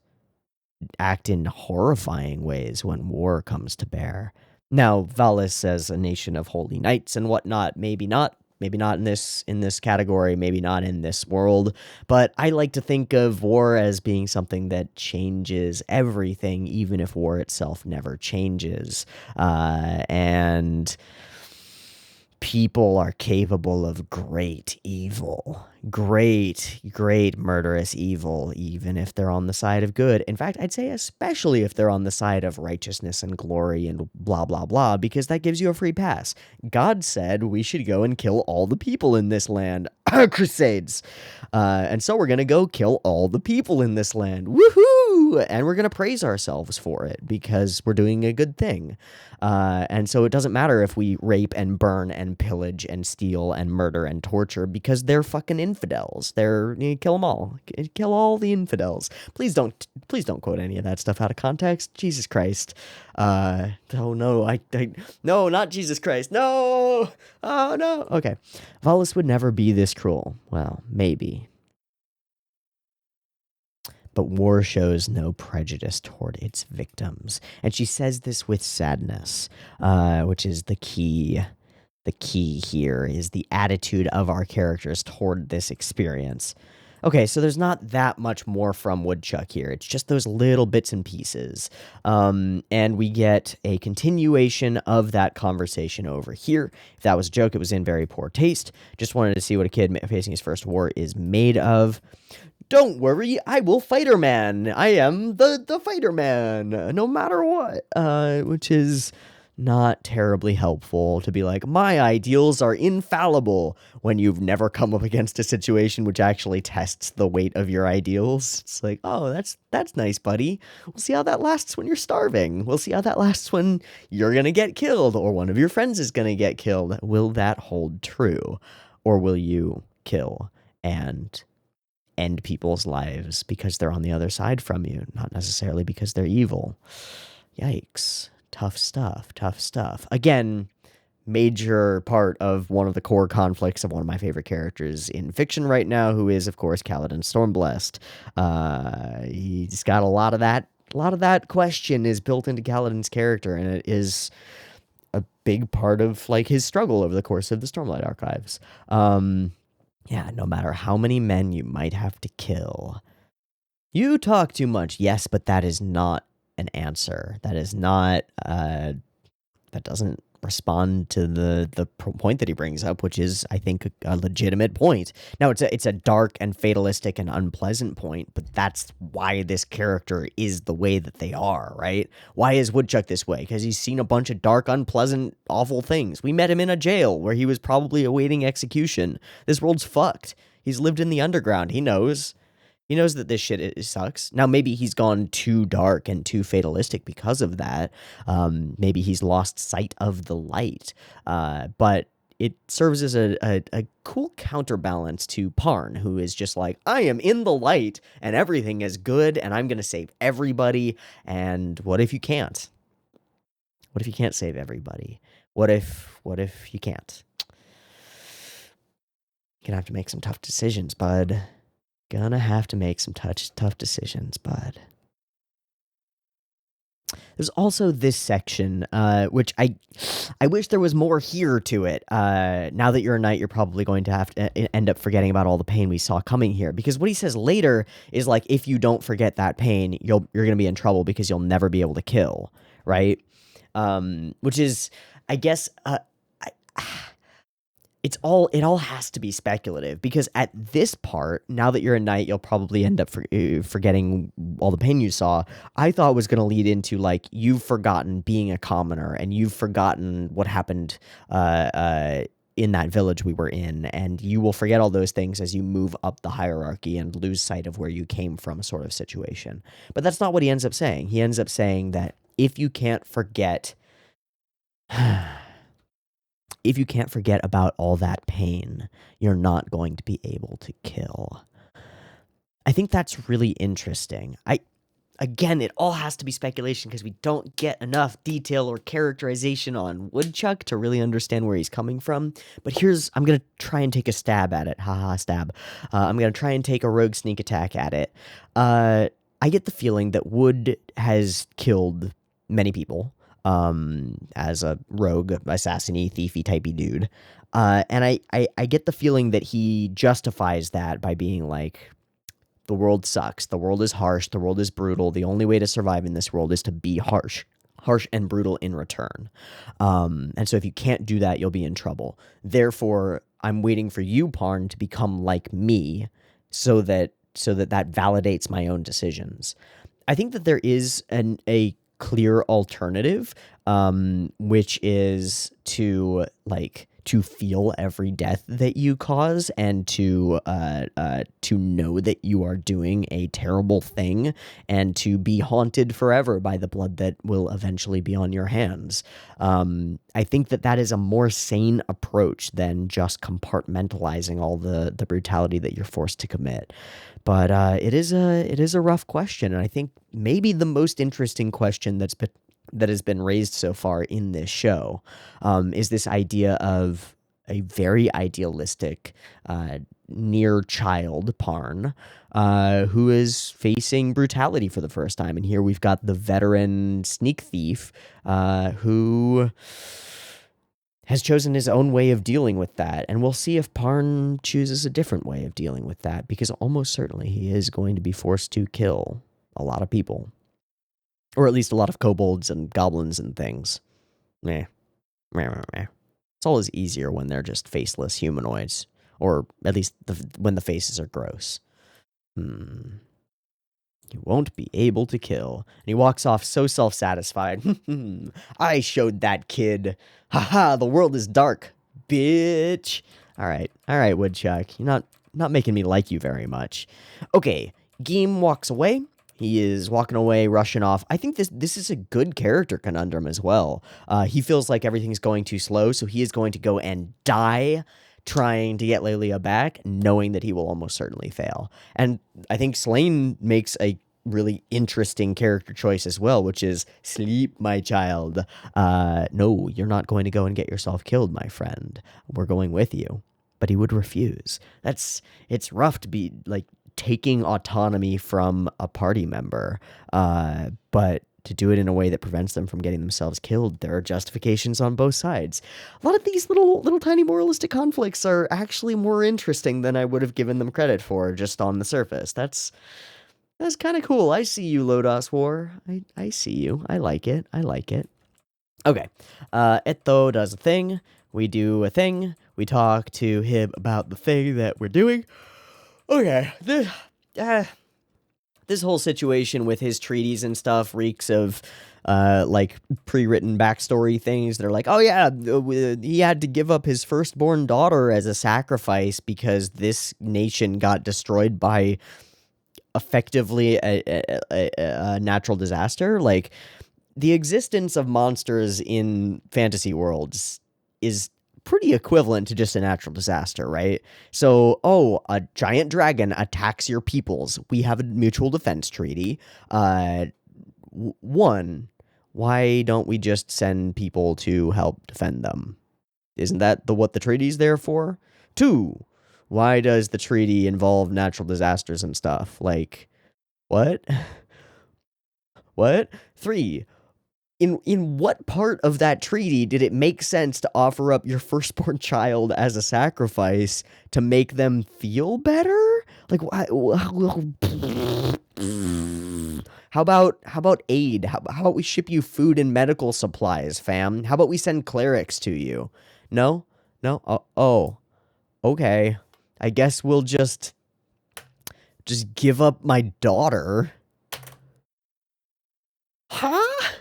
act in horrifying ways when war comes to bear. Now, Valis says a nation of holy knights and whatnot, maybe not in this category, maybe not in this world, but I like to think of war as being something that changes everything, even if war itself never changes. And people are capable of great evil. Great murderous evil, even if they're on the side of good. In fact, I'd say especially if they're on the side of righteousness and glory and blah, blah, blah, because that gives you a free pass. God said we should go and kill all the people in this land. Crusades. And so we're going to go kill all the people in this land. Woohoo! And we're going to praise ourselves for it because we're doing a good thing. And so it doesn't matter if we rape and burn and pillage and steal and murder and torture, because they're fucking infidels. Kill them all. Kill all the infidels. Please don't quote any of that stuff out of context. Jesus Christ. Oh no, no, not Jesus Christ. No. Oh no. Okay. Valis would never be this cruel. Well, maybe. But war shows no prejudice toward its victims. And she says this with sadness, which is the key the key here, is the attitude of our characters toward this experience. Okay, so there's not that much more from Woodchuck here. It's just those little bits and pieces. And we get a continuation of that conversation over here. If that was a joke, it was in very poor taste. Just wanted to see what a kid facing his first war is made of. Don't worry, I will fighter man. I am the fighter man, no matter what. Which is not terribly helpful to be like, my ideals are infallible, when you've never come up against a situation which actually tests the weight of your ideals. It's like, oh, that's nice, buddy. We'll see how that lasts when you're starving. We'll see how that lasts when you're gonna get killed, or one of your friends is gonna get killed. Will that hold true? Or will you kill and end people's lives because they're on the other side from you, not necessarily because they're evil? Yikes. Tough stuff. Again, major part of one of the core conflicts of one of my favorite characters in fiction right now, who is, of course, Kaladin Stormblessed. He's got a lot of that. A lot of that question is built into Kaladin's character, and it is a big part of like his struggle over the course of the Stormlight Archives. Yeah, no matter how many men you might have to kill. You talk too much, yes, but that is not an answer. That is not, that doesn't respond to the point that he brings up, which is, I think, a legitimate point. Now, it's a dark and fatalistic and unpleasant point, but that's why this character is the way that they are, right? Why is Woodchuck this way? Because he's seen a bunch of dark, unpleasant, awful things. We met him in a jail where he was probably awaiting execution. This world's fucked. He's lived in the underground. He knows. He knows that this shit it sucks. Now, maybe he's gone too dark and too fatalistic because of that. Maybe he's lost sight of the light. But it serves as a cool counterbalance to Parn, who is just like, I am in the light and everything is good and I'm going to save everybody. And what if you can't? What if you can't save everybody? What if you can't? You're going to have to make some tough decisions, bud. Gonna have to make some tough decisions, bud. There's also this section, which I wish there was more here to it. Now that you're a knight, you're probably going to have to end up forgetting about all the pain we saw coming here. Because what he says later is like, if you don't forget that pain, you're gonna be in trouble because you'll never be able to kill, right? Which is, I guess, it all has to be speculative, because at this part, now that you're a knight, you'll probably end up forgetting all the pain you saw. I thought was going to lead into like, you've forgotten being a commoner and you've forgotten what happened in that village we were in, and you will forget all those things as you move up the hierarchy and lose sight of where you came from, sort of situation. But that's not what he ends up saying. He ends up saying that if you can't forget if you can't forget about all that pain, you're not going to be able to kill. I think that's really interesting. Again, it all has to be speculation because we don't get enough detail or characterization on Woodchuck to really understand where he's coming from. But I'm going to try and take a stab at it. Haha, stab. I'm going to try and take a rogue sneak attack at it. I get the feeling that Wood has killed many people. As a rogue, assassin-y, thiefy typey dude. And I get the feeling that he justifies that by being like, the world sucks, the world is harsh, the world is brutal, the only way to survive in this world is to be harsh and brutal in return. And so if you can't do that, you'll be in trouble. Therefore, I'm waiting for you, Parn, to become like me so that validates my own decisions. I think that there is a clear alternative, which is to feel every death that you cause and to know that you are doing a terrible thing and to be haunted forever by the blood that will eventually be on your hands. I think that is a more sane approach than just compartmentalizing all the brutality that you're forced to commit. But it is a rough question, and I think maybe the most interesting question that has been raised so far in this show is this idea of a very idealistic near child Parn who is facing brutality for the first time. And here we've got the veteran sneak thief who has chosen his own way of dealing with that. And we'll see if Parn chooses a different way of dealing with that, because almost certainly he is going to be forced to kill a lot of people. Or at least a lot of kobolds and goblins and things. Meh. Meh, meh, meh. It's always easier when they're just faceless humanoids. Or at least when the faces are gross. You won't be able to kill. And he walks off so self-satisfied. I showed that kid. Haha, the world is dark, bitch. All right, Woodchuck. You're not making me like you very much. Okay, Geem walks away. He is walking away, rushing off. I think this is a good character conundrum as well. He feels like everything's going too slow, so he is going to go and die trying to get Lelia back, knowing that he will almost certainly fail. And I think Slane makes a really interesting character choice as well, which is, sleep, my child. No, you're not going to go and get yourself killed, my friend. We're going with you. But he would refuse. It's rough to be, like, taking autonomy from a party member, but to do it in a way that prevents them from getting themselves killed. There are justifications on both sides. A lot of these little tiny moralistic conflicts are actually more interesting than I would have given them credit for just on the surface. That's kind of cool. I see you, Lodoss War. I see you. I like it. Okay. Etho does a thing. We do a thing. We talk to him about the thing that we're doing. Okay. This whole situation with his treaties and stuff reeks of, like, pre-written backstory things. They're like, oh yeah, he had to give up his firstborn daughter as a sacrifice because this nation got destroyed by effectively a natural disaster. Like, the existence of monsters in fantasy worlds is pretty equivalent to just a natural disaster, right? So, a giant dragon attacks your peoples. We have a mutual defense treaty. One, why don't we just send people to help defend them? Isn't that what the treaty's there for? Two, why does the treaty involve natural disasters and stuff? Like, what? What? Three, in what part of that treaty did it make sense to offer up your firstborn child as a sacrifice to make them feel better? Like, how about aid? How about we ship you food and medical supplies, fam? How about we send clerics to you? No? Oh, okay. I guess we'll just give up my daughter. Huh?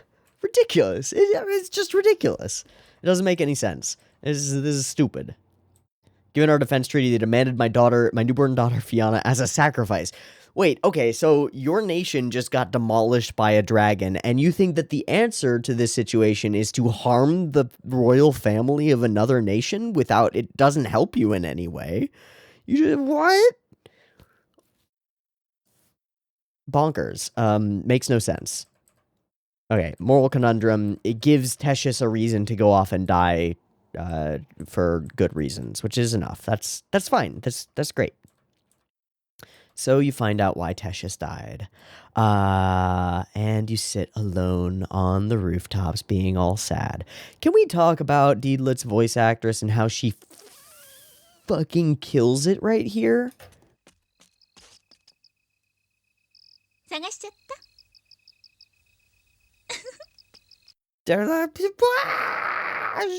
Ridiculous. It's just ridiculous. It doesn't make any sense. This is stupid. Given our defense treaty, they demanded my newborn daughter, Fiona, as a sacrifice. Wait, okay, so your nation just got demolished by a dragon, and you think that the answer to this situation is to harm the royal family of another nation without it doesn't help you in any way? What? Bonkers. Makes no sense. Okay, moral conundrum. It gives Tetius a reason to go off and die for good reasons, which is enough. That's fine. That's great. So you find out why Tetius died. And you sit alone on the rooftops being all sad. Can we talk about Deedlit's voice actress and how she fucking kills it right here?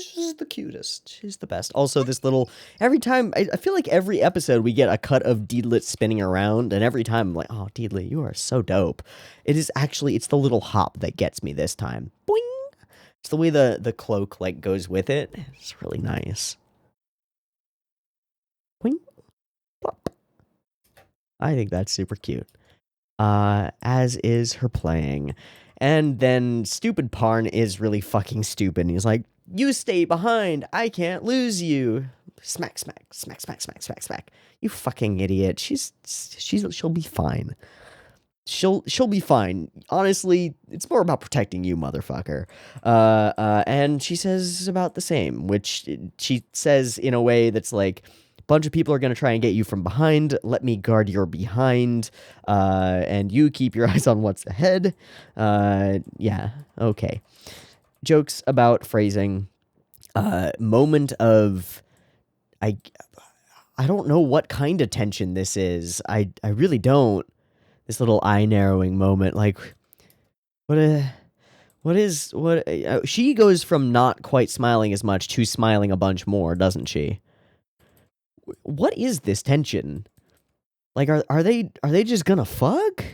She's the cutest. She's the best. Also, this little... Every time... I feel like every episode we get a cut of Deedlit spinning around, and every time I'm like, oh, Deedlit, you are so dope. It is actually... It's the little hop that gets me this time. Boing! It's the way the cloak, like, goes with it. It's really nice. Boing! Plop. I think that's super cute. As is her playing. And then stupid Parn is really fucking stupid. And he's like, you stay behind. I can't lose you. Smack, smack, smack, smack, smack, smack, smack. You fucking idiot. She'll be fine. She'll be fine. Honestly, it's more about protecting you, motherfucker. And she says about the same, which she says in a way that's like, bunch of people are going to try and get you from behind. Let me guard your behind. And you keep your eyes on what's ahead. Yeah, okay. Jokes about phrasing. moment of I I don't know what kind of tension this is. I really don't. This little eye narrowing moment, like what she goes from not quite smiling as much to smiling a bunch more, doesn't she? What is this tension? Like are they just gonna fuck?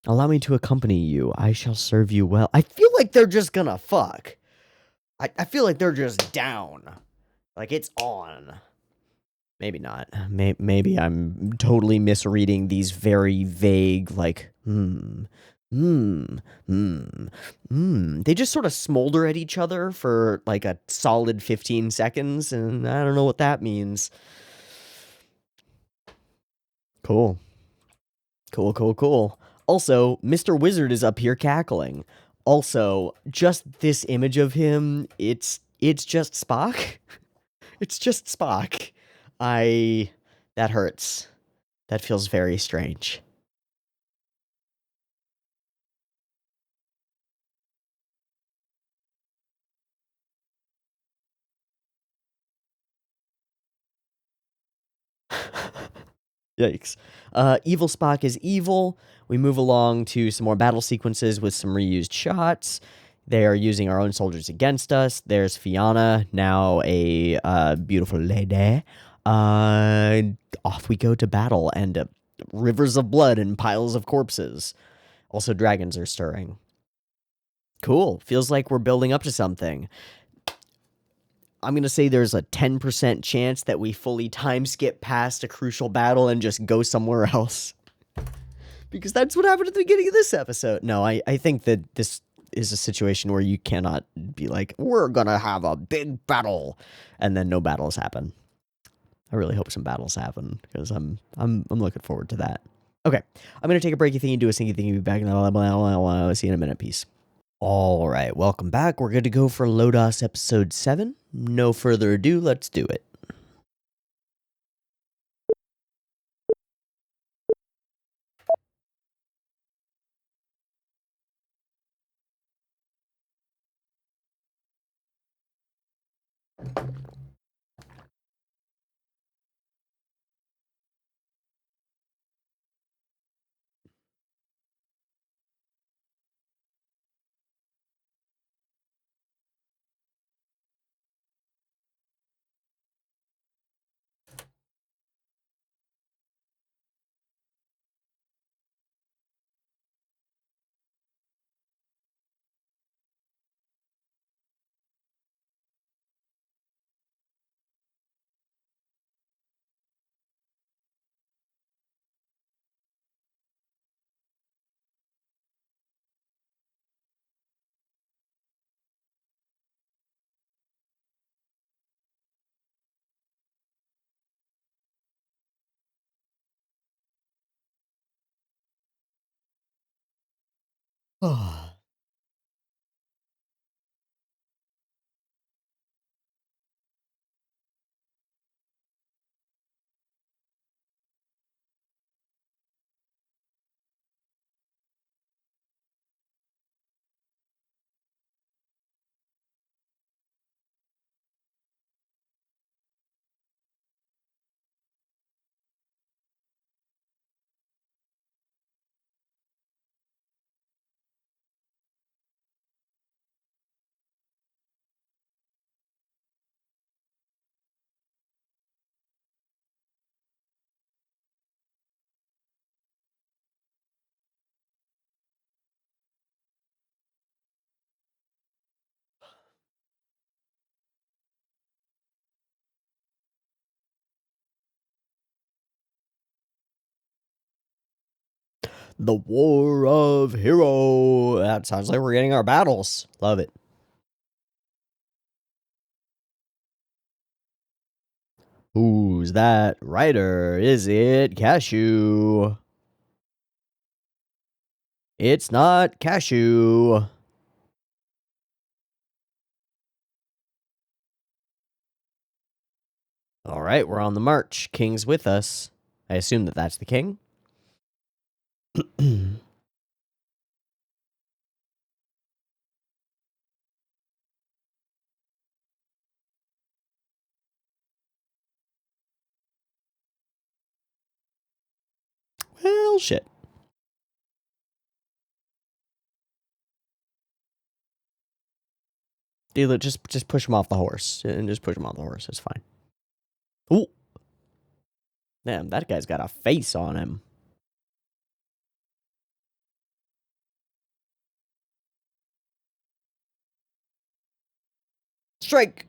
Allow me to accompany you. I shall serve you well. I feel like they're just gonna fuck. I feel like they're just down. Like it's on. Maybe not. Maybe I'm totally misreading these very vague, like, They just sort of smolder at each other for like a solid 15 seconds, and I don't know what that means. Cool. Cool. Also, Mr. Wizard is up here cackling. Also, just this image of him, it's just Spock. It's just Spock. That hurts. That feels very strange. Yikes. Evil Spock is evil. We move along to some more battle sequences with some reused shots. They are using our own soldiers against us. There's Fiona, now a beautiful lady. Off we go to battle, and rivers of blood and piles of corpses. Also, dragons are stirring. Cool. Feels like we're building up to something. I'm going to say there's a 10% chance that we fully time skip past a crucial battle and just go somewhere else. Because that's what happened at the beginning of this episode. No, I think that this is a situation where you cannot be like, we're going to have a big battle, and then no battles happen. I really hope some battles happen, because I'm looking forward to that. Okay, I'm going to take a breaky thing and do a singy thing and be back. See you in a minute. Peace. All right, welcome back. We're good to go for Lodoss episode 7. No further ado, let's do it. The War of Hero. That sounds like we're getting our battles. Love it. Who's that writer? Is it Cashew? It's not Cashew. All right, we're on the march. King's with us. I assume that that's the king. Bullshit. Dude, just push him off the horse. And just push him off the horse. It's fine. Ooh. Damn, that guy's got a face on him. Strike!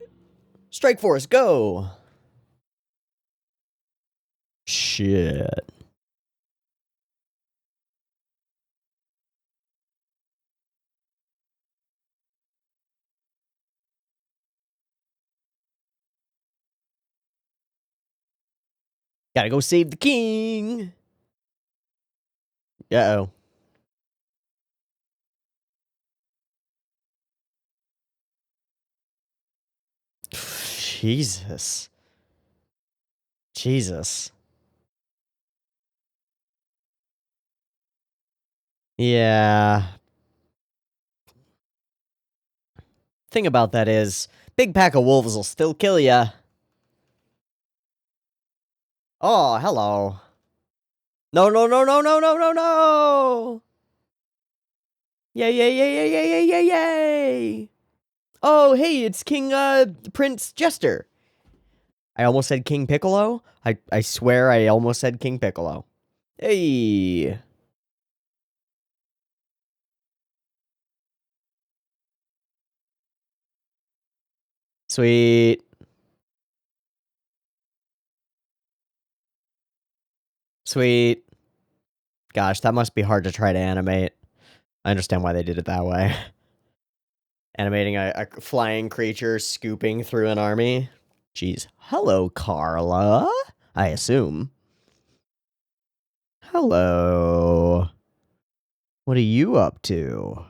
Strike Force, go! Shit. Gotta go save the king! Uh-oh. Jesus. Jesus. Yeah. Thing about that is, big pack of wolves will still kill ya. Oh, hello. No, no, no, no, no, no, no, no! Yay, yay, yay, yay, yay, yay, yay, yay! Oh, hey, it's King, Prince Jester. I almost said King Piccolo. I swear I almost said King Piccolo. Hey! Sweet. Sweet. Gosh, that must be hard to try to animate. I understand why they did it that way. Animating a flying creature scooping through an army. Jeez. Hello, Carla. I assume. Hello. What are you up to?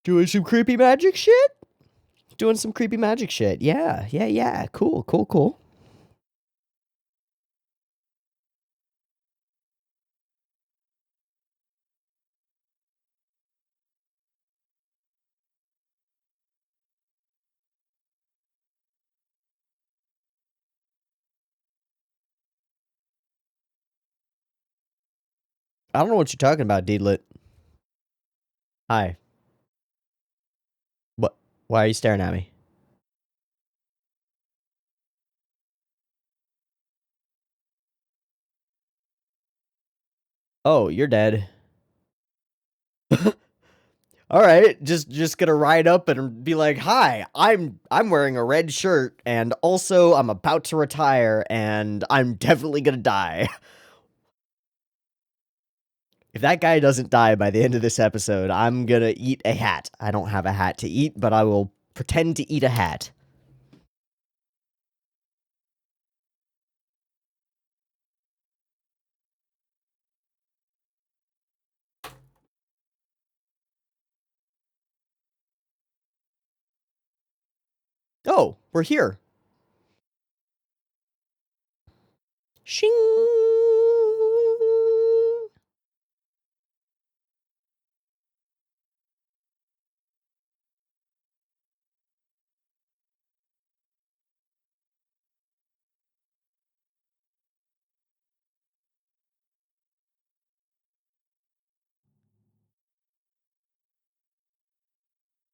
Doing some creepy magic shit? Doing some creepy magic shit. Yeah, yeah, yeah. Cool, cool, cool. I don't know what you're talking about, Deedlit. Hi. What? Why are you staring at me? Oh, you're dead. All right, just gonna ride up and be like, "Hi, I'm wearing a red shirt, and also I'm about to retire, and I'm definitely gonna die." If that guy doesn't die by the end of this episode, I'm gonna eat a hat. I don't have a hat to eat, but I will pretend to eat a hat. Oh, we're here. Shing.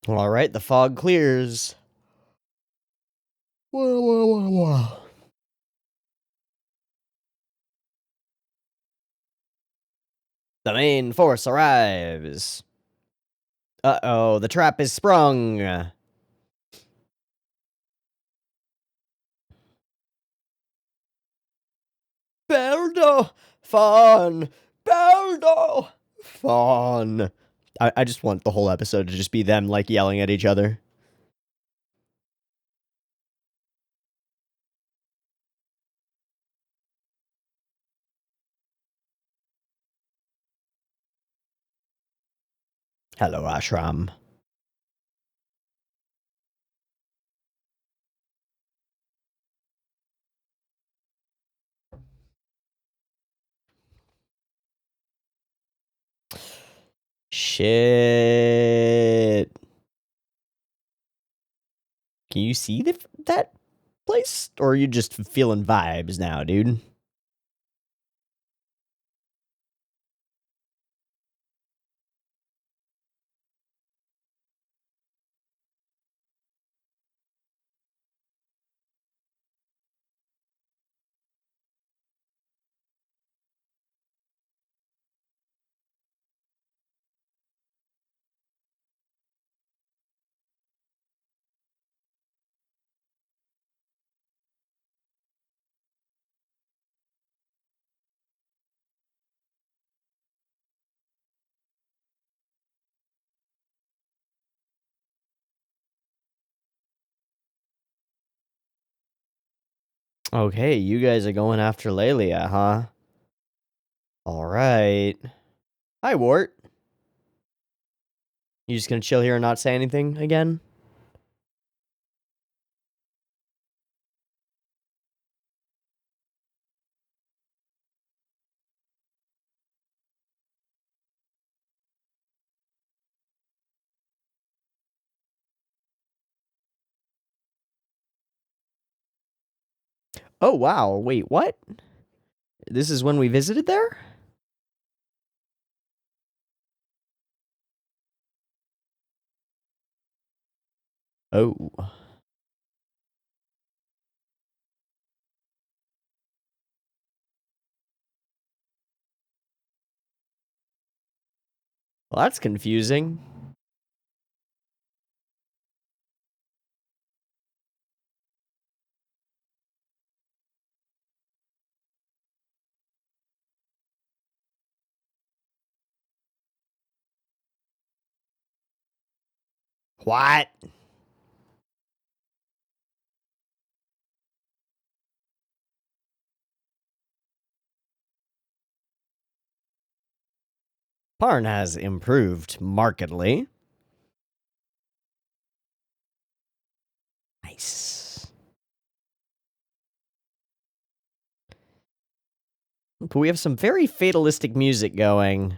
All right, the fog clears. Whoa, whoa, whoa, whoa. The main force arrives. Uh-oh, the trap is sprung. Beldo! Fawn! Beldo! Fawn! I just want the whole episode to just be them, like, yelling at each other. Hello, Ashram. Shit. Can you see that place? Or are you just feeling vibes now, dude? Okay, you guys are going after Lelia, huh? Alright. Hi, Wart. You just gonna chill here and not say anything again? Oh, wow. Wait, what? This is when we visited there? Oh. Well, that's confusing. What? Parn has improved markedly. Nice. But we have some very fatalistic music going.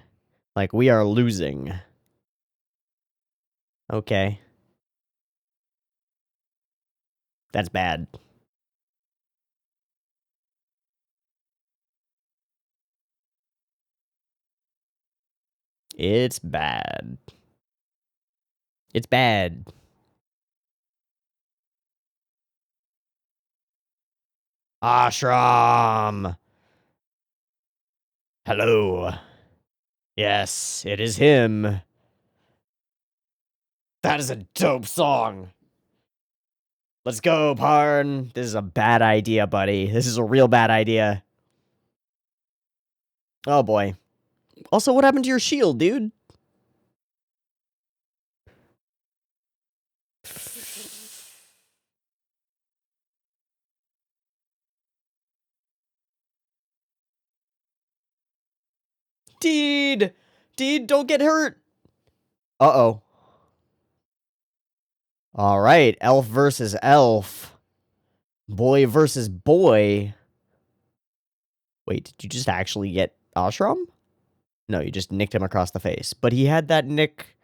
Like, we are losing. Okay. That's bad. It's bad. It's bad. Ashram! Hello. Yes, it is him. That is a dope song. Let's go, Parn. This is a bad idea, buddy. This is a real bad idea. Oh, boy. Also, what happened to your shield, dude? Deed! Deed, don't get hurt! Uh-oh. Alright, elf versus elf. Boy versus boy. Wait, did you just actually get Ashram? No, you just nicked him across the face. But he had that nick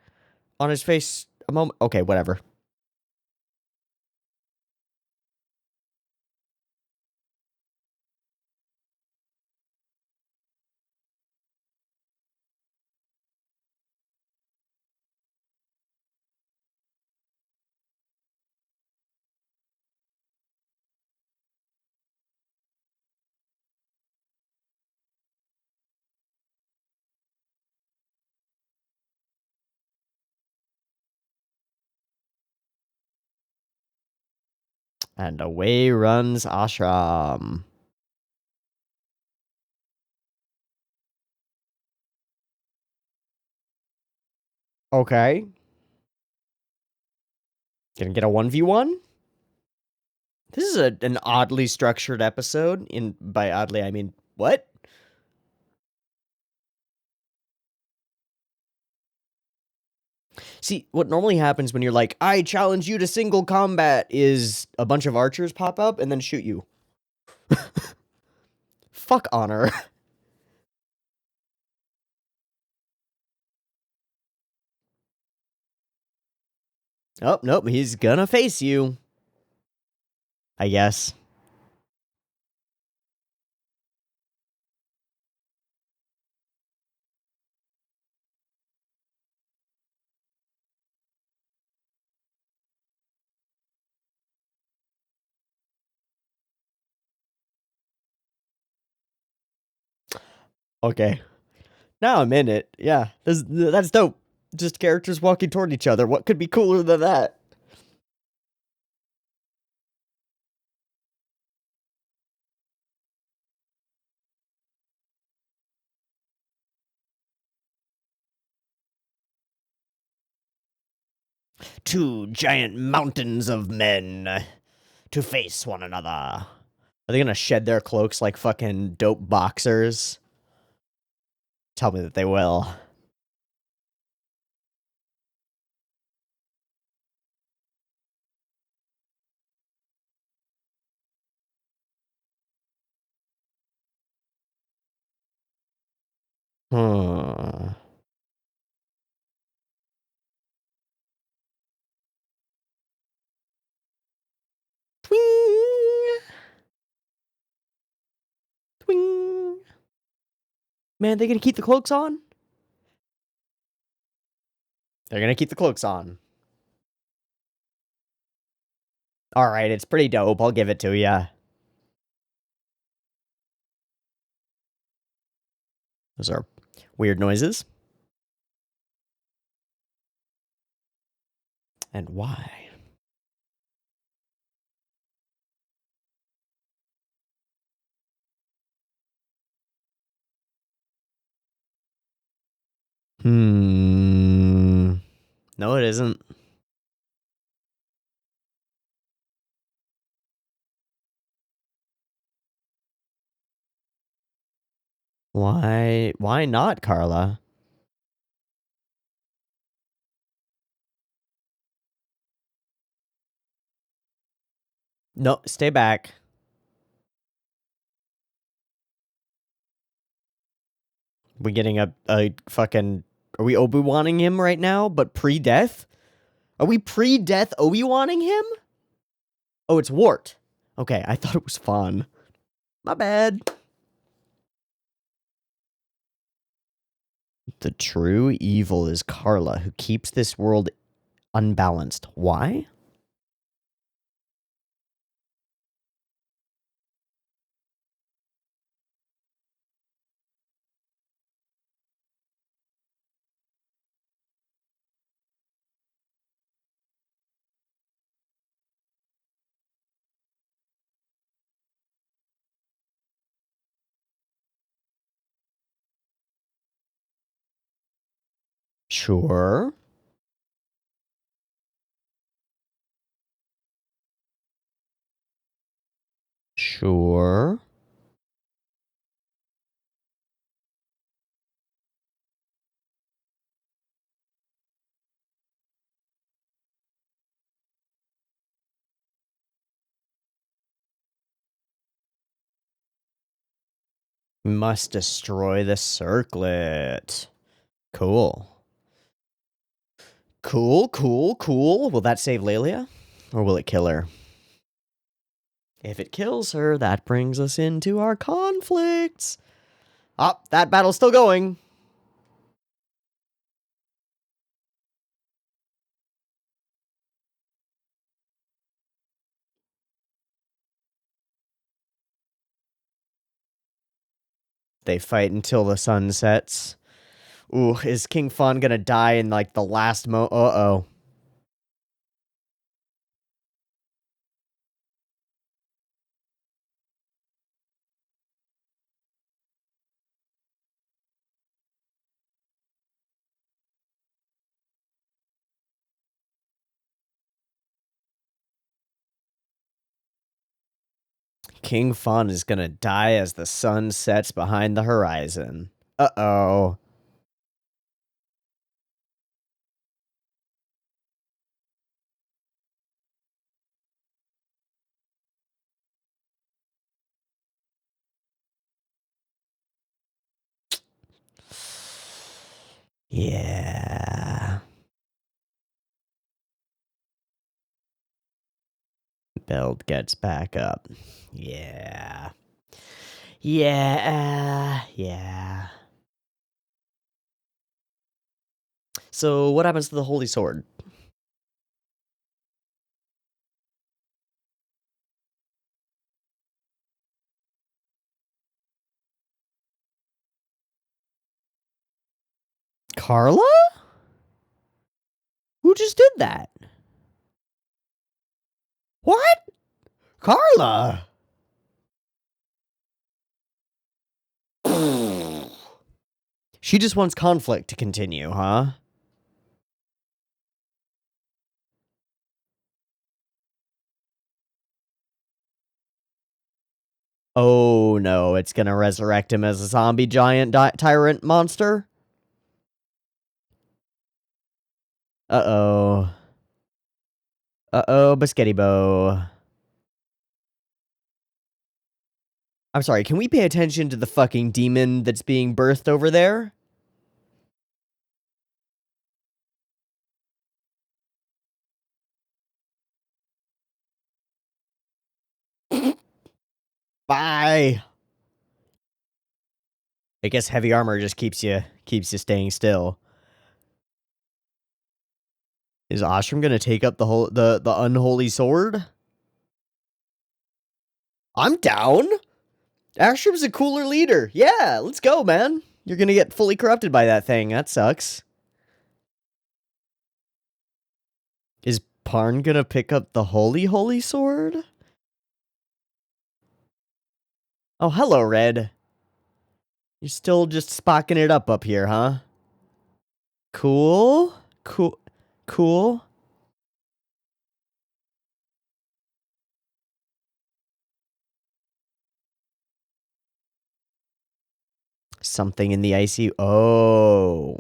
on his face a moment. Okay, whatever. And away runs Ashram. Okay. Gonna get a 1v1? This is an oddly structured episode. By oddly, I mean, what? See, what normally happens when you're like, I challenge you to single combat, is a bunch of archers pop up and then shoot you. Fuck honor. Oh, nope, he's gonna face you. I guess. Okay. Now I'm in it. Yeah, that's dope. Just characters walking toward each other. What could be cooler than that? Two giant mountains of men to face one another. Are they gonna shed their cloaks like fucking dope boxers? Tell me that they will. Hmm. Twing! Twing! Man, they gonna keep the cloaks on? They're gonna keep the cloaks on. Alright, it's pretty dope. I'll give it to ya. Those are weird noises. And why? No, it isn't. Why? Why not, Carla? No, stay back. We getting a fucking... Are we Obi-Wanning him right now, but pre-death? Are we pre-death Obi-Wanning him? Oh, it's Wart. Okay, I thought it was Fawn. My bad. The true evil is Carla, who keeps this world unbalanced. Why? Sure. Sure. Must destroy the circlet. Cool. Cool, cool, cool. Will that save Lelia? Or will it kill her? If it kills her, that brings us into our conflicts. Oh, that battle's still going. They fight until the sun sets. Ooh, is King Fawn gonna die in, like, the last Uh-oh. King Fawn is gonna die as the sun sets behind the horizon. Uh-oh. Yeah. Beld gets back up. Yeah. Yeah. So, what happens to the Holy Sword? Carla? Who just did that? What? Carla? She just wants conflict to continue, huh? Oh no, it's gonna resurrect him as a zombie giant tyrant monster? Uh-oh. Uh-oh, Biscotti Bow. I'm sorry, can we pay attention to the fucking demon that's being birthed over there? Bye! I guess heavy armor just keeps you staying still. Is Ostrom gonna take up the unholy sword? I'm down! Astrom's a cooler leader. Yeah, let's go, man. You're gonna get fully corrupted by that thing. That sucks. Is Parn gonna pick up the holy sword? Oh, hello, Red. You're still just spocking it up here, huh? Cool. Cool. Something in the ICU. Oh.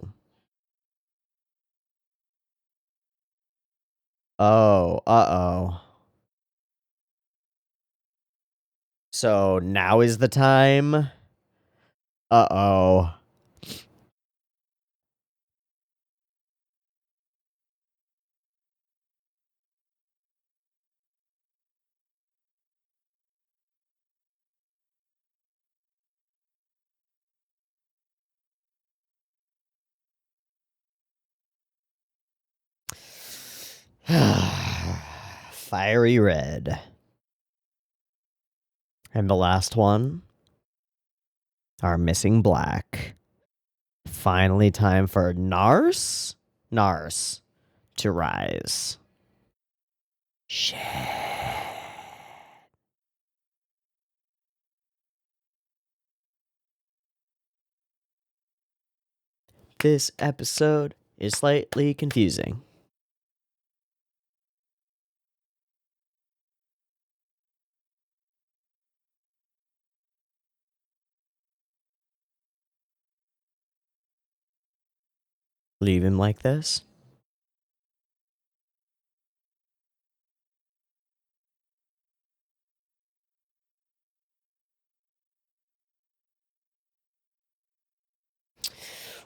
Oh, uh-oh. So now is the time? Uh-oh. Fiery red. And the last one, our missing black. Finally time for Nars to rise. Shit. This episode is slightly confusing. Leave him like this?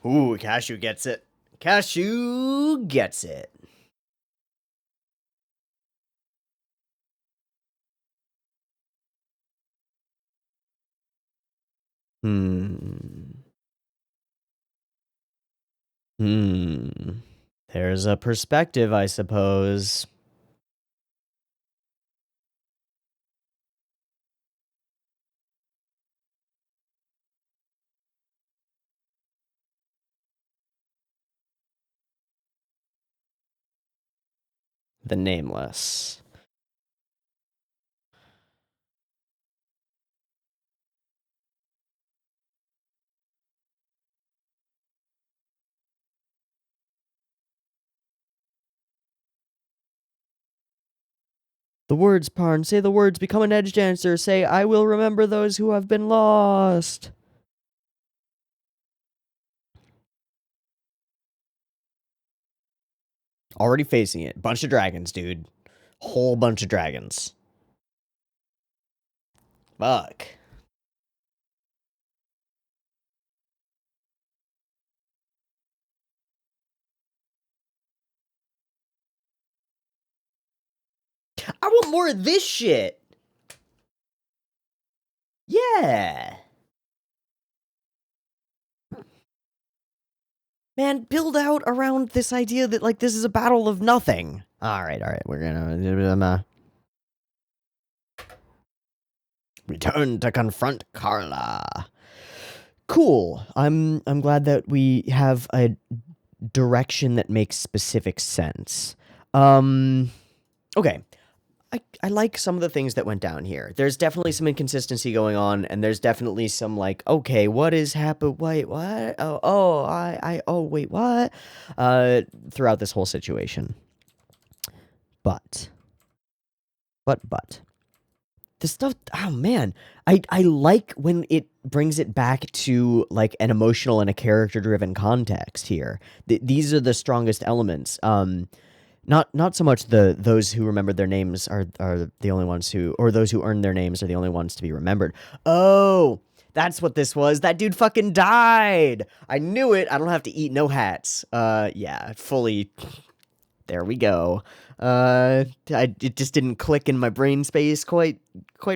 Ooh, Cashew gets it. Cashew gets it. There's a perspective, I suppose. The Nameless. The words, Parn. Say the words. Become an edge dancer. Say, I will remember those who have been lost. Already facing it. Bunch of dragons, dude. Whole bunch of dragons. Fuck. I want more of this shit. Yeah. Man, build out around this idea that, like, this is a battle of nothing. Alright, we're gonna... return to confront Carla. Cool. I'm glad that we have a direction that makes specific sense. Okay. I like some of the things that went down here. There's definitely some inconsistency going on, and there's definitely some, like, okay, what is happening? Wait, what? Wait, what? Throughout this whole situation. But. the stuff, oh man, I like when it brings it back to like an emotional and a character driven context here. These are the strongest elements. Not so much those who remembered their names are the only ones who, or those who earned their names are the only ones to be remembered. Oh, that's what this was. That dude fucking died. I knew it. I don't have to eat no hats. Yeah, fully. There we go. It just didn't click in my brain space quite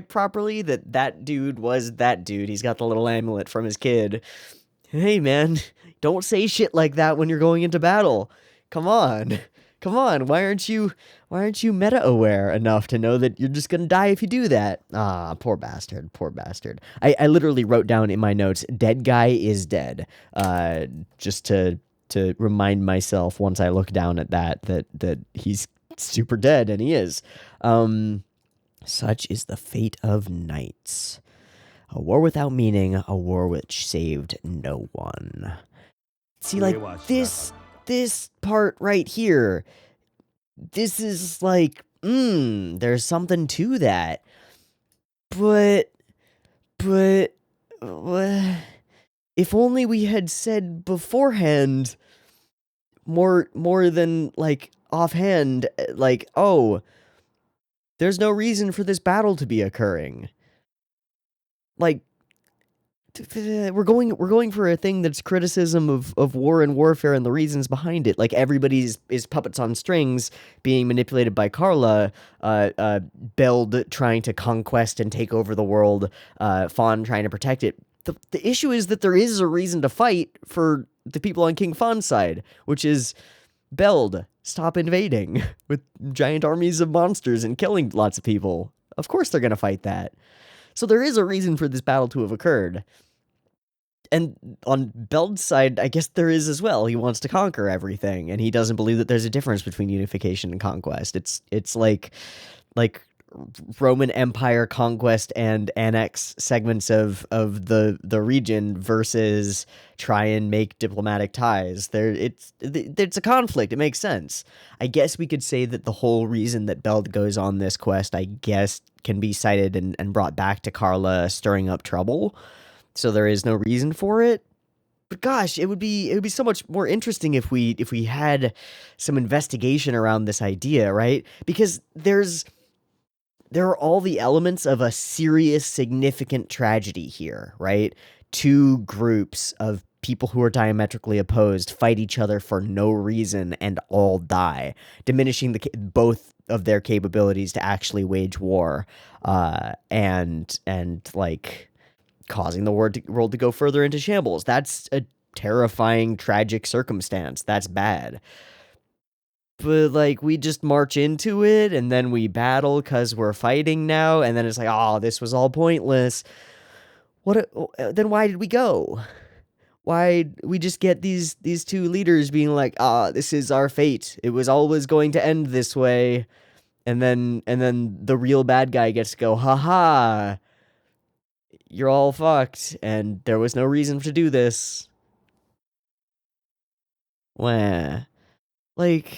properly that dude was that dude. He's got the little amulet from his kid. Hey man, don't say shit like that when you're going into battle. Come on. Come on, why aren't you meta aware enough to know that you're just gonna die if you do that? Ah, poor bastard, poor bastard. I literally wrote down in my notes, dead guy is dead. Just to remind myself once I look down at that he's super dead, and he is. Such is the fate of knights. A war without meaning, a war which saved no one. See, like, this part right here, this is like, there's something to that. But, if only we had said beforehand, more than, like, offhand, like, oh, there's no reason for this battle to be occurring. Like, we're going for a thing that's criticism of war and warfare and the reasons behind it. Like, everybody's is puppets on strings being manipulated by Carla, Beld trying to conquest and take over the world, Fawn trying to protect it. The issue is that there is a reason to fight for the people on King Fawn's side, which is Beld, stop invading with giant armies of monsters and killing lots of people. Of course they're going to fight that. So there is a reason for this battle to have occurred. And on Beld's side, I guess there is as well. He wants to conquer everything, and he doesn't believe that there's a difference between unification and conquest. It's like Roman Empire conquest and annex segments of the region versus try and make diplomatic ties. It's a conflict. It makes sense. I guess we could say that the whole reason that Beld goes on this quest, I guess, can be cited and brought back to Carla stirring up trouble. So there is no reason for it. But gosh, it would be so much more interesting if we had some investigation around this idea, right? Because there are all the elements of a serious, significant tragedy here, right? Two groups of people who are diametrically opposed fight each other for no reason and all die, diminishing both of their capabilities to actually wage war, and like causing the world to go further into shambles. That's a terrifying, tragic circumstance. That's bad. But, like, we just march into it, and then we battle because we're fighting now, and then it's like, oh, this was all pointless. Then why did we go? Why we just get these two leaders being like, this is our fate. It was always going to end this way. And then the real bad guy gets to go, haha, you're all fucked, and there was no reason to do this. Wah. Like,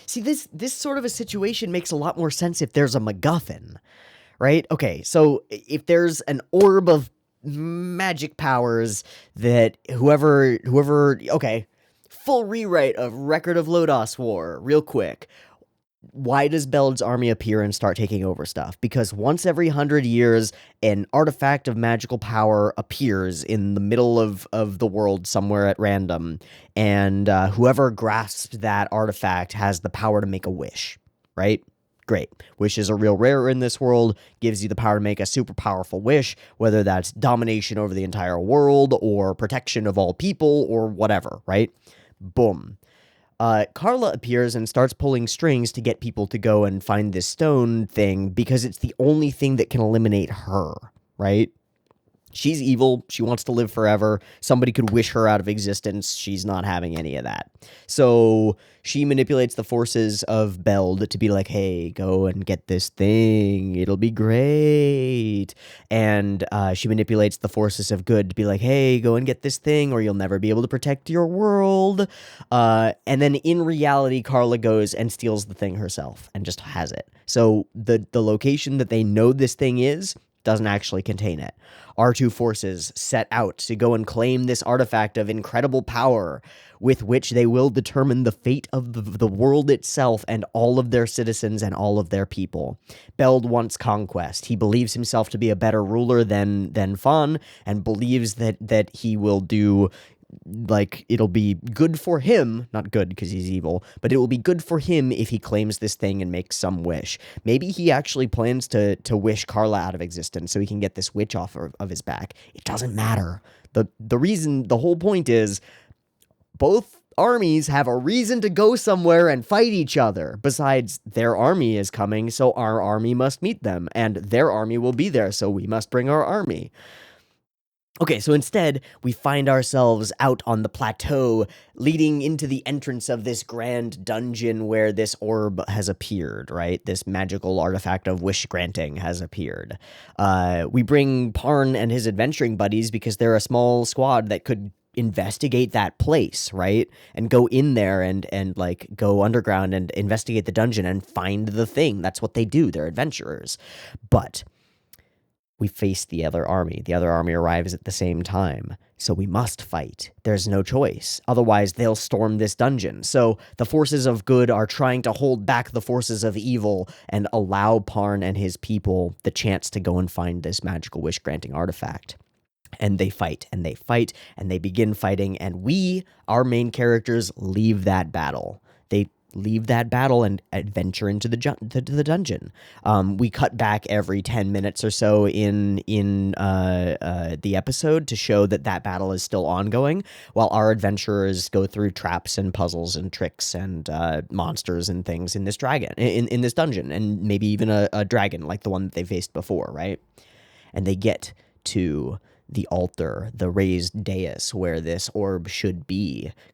see, this sort of a situation makes a lot more sense if there's a MacGuffin, right? Okay, so if there's an orb of magic powers that whoever, okay, full rewrite of Record of Lodoss War, real quick. Why does Beld's army appear and start taking over stuff? Because once every 100 years, an artifact of magical power appears in the middle of the world somewhere at random, and whoever grasps that artifact has the power to make a wish, right? Great. Wishes are real rare in this world, gives you the power to make a super powerful wish, whether that's domination over the entire world, or protection of all people, or whatever, right? Boom. Carla appears and starts pulling strings to get people to go and find this stone thing because it's the only thing that can eliminate her, right? She's evil. She wants to live forever. Somebody could wish her out of existence. She's not having any of that. So she manipulates the forces of Beld to be like, hey, go and get this thing. It'll be great. And she manipulates the forces of Good to be like, hey, go and get this thing or you'll never be able to protect your world. And then in reality, Carla goes and steals the thing herself and just has it. So the location that they know this thing is doesn't actually contain it. Our two forces set out to go and claim this artifact of incredible power with which they will determine the fate of the world itself and all of their citizens and all of their people. Beld wants conquest. He believes himself to be a better ruler than Fawn and believes that he will do, like, it'll be good for him, not good because he's evil, but it will be good for him if he claims this thing and makes some wish. Maybe he actually plans to wish Carla out of existence so he can get this witch off of his back. It doesn't matter. The whole point is both armies have a reason to go somewhere and fight each other. Besides, their army is coming, so our army must meet them, and their army will be there, so we must bring our army. Okay, so instead, we find ourselves out on the plateau, leading into the entrance of this grand dungeon where this orb has appeared, right? This magical artifact of wish granting has appeared. We bring Parn and his adventuring buddies because they're a small squad that could investigate that place, right? And go in there and like go underground and investigate the dungeon and find the thing. That's what they do. They're adventurers. But we face the other army. The other army arrives at the same time. So we must fight. There's no choice. Otherwise, they'll storm this dungeon. So the forces of good are trying to hold back the forces of evil and allow Parn and his people the chance to go and find this magical wish-granting artifact. And they fight, and they fight, and they begin fighting, and we, our main characters, leave that battle. They leave that battle and adventure into the dungeon. We cut back every 10 minutes or so in the episode to show that battle is still ongoing, while our adventurers go through traps and puzzles and tricks and monsters and things in this in this dungeon, and maybe even a dragon like the one that they faced before, right? And they get to the altar, the raised dais where this orb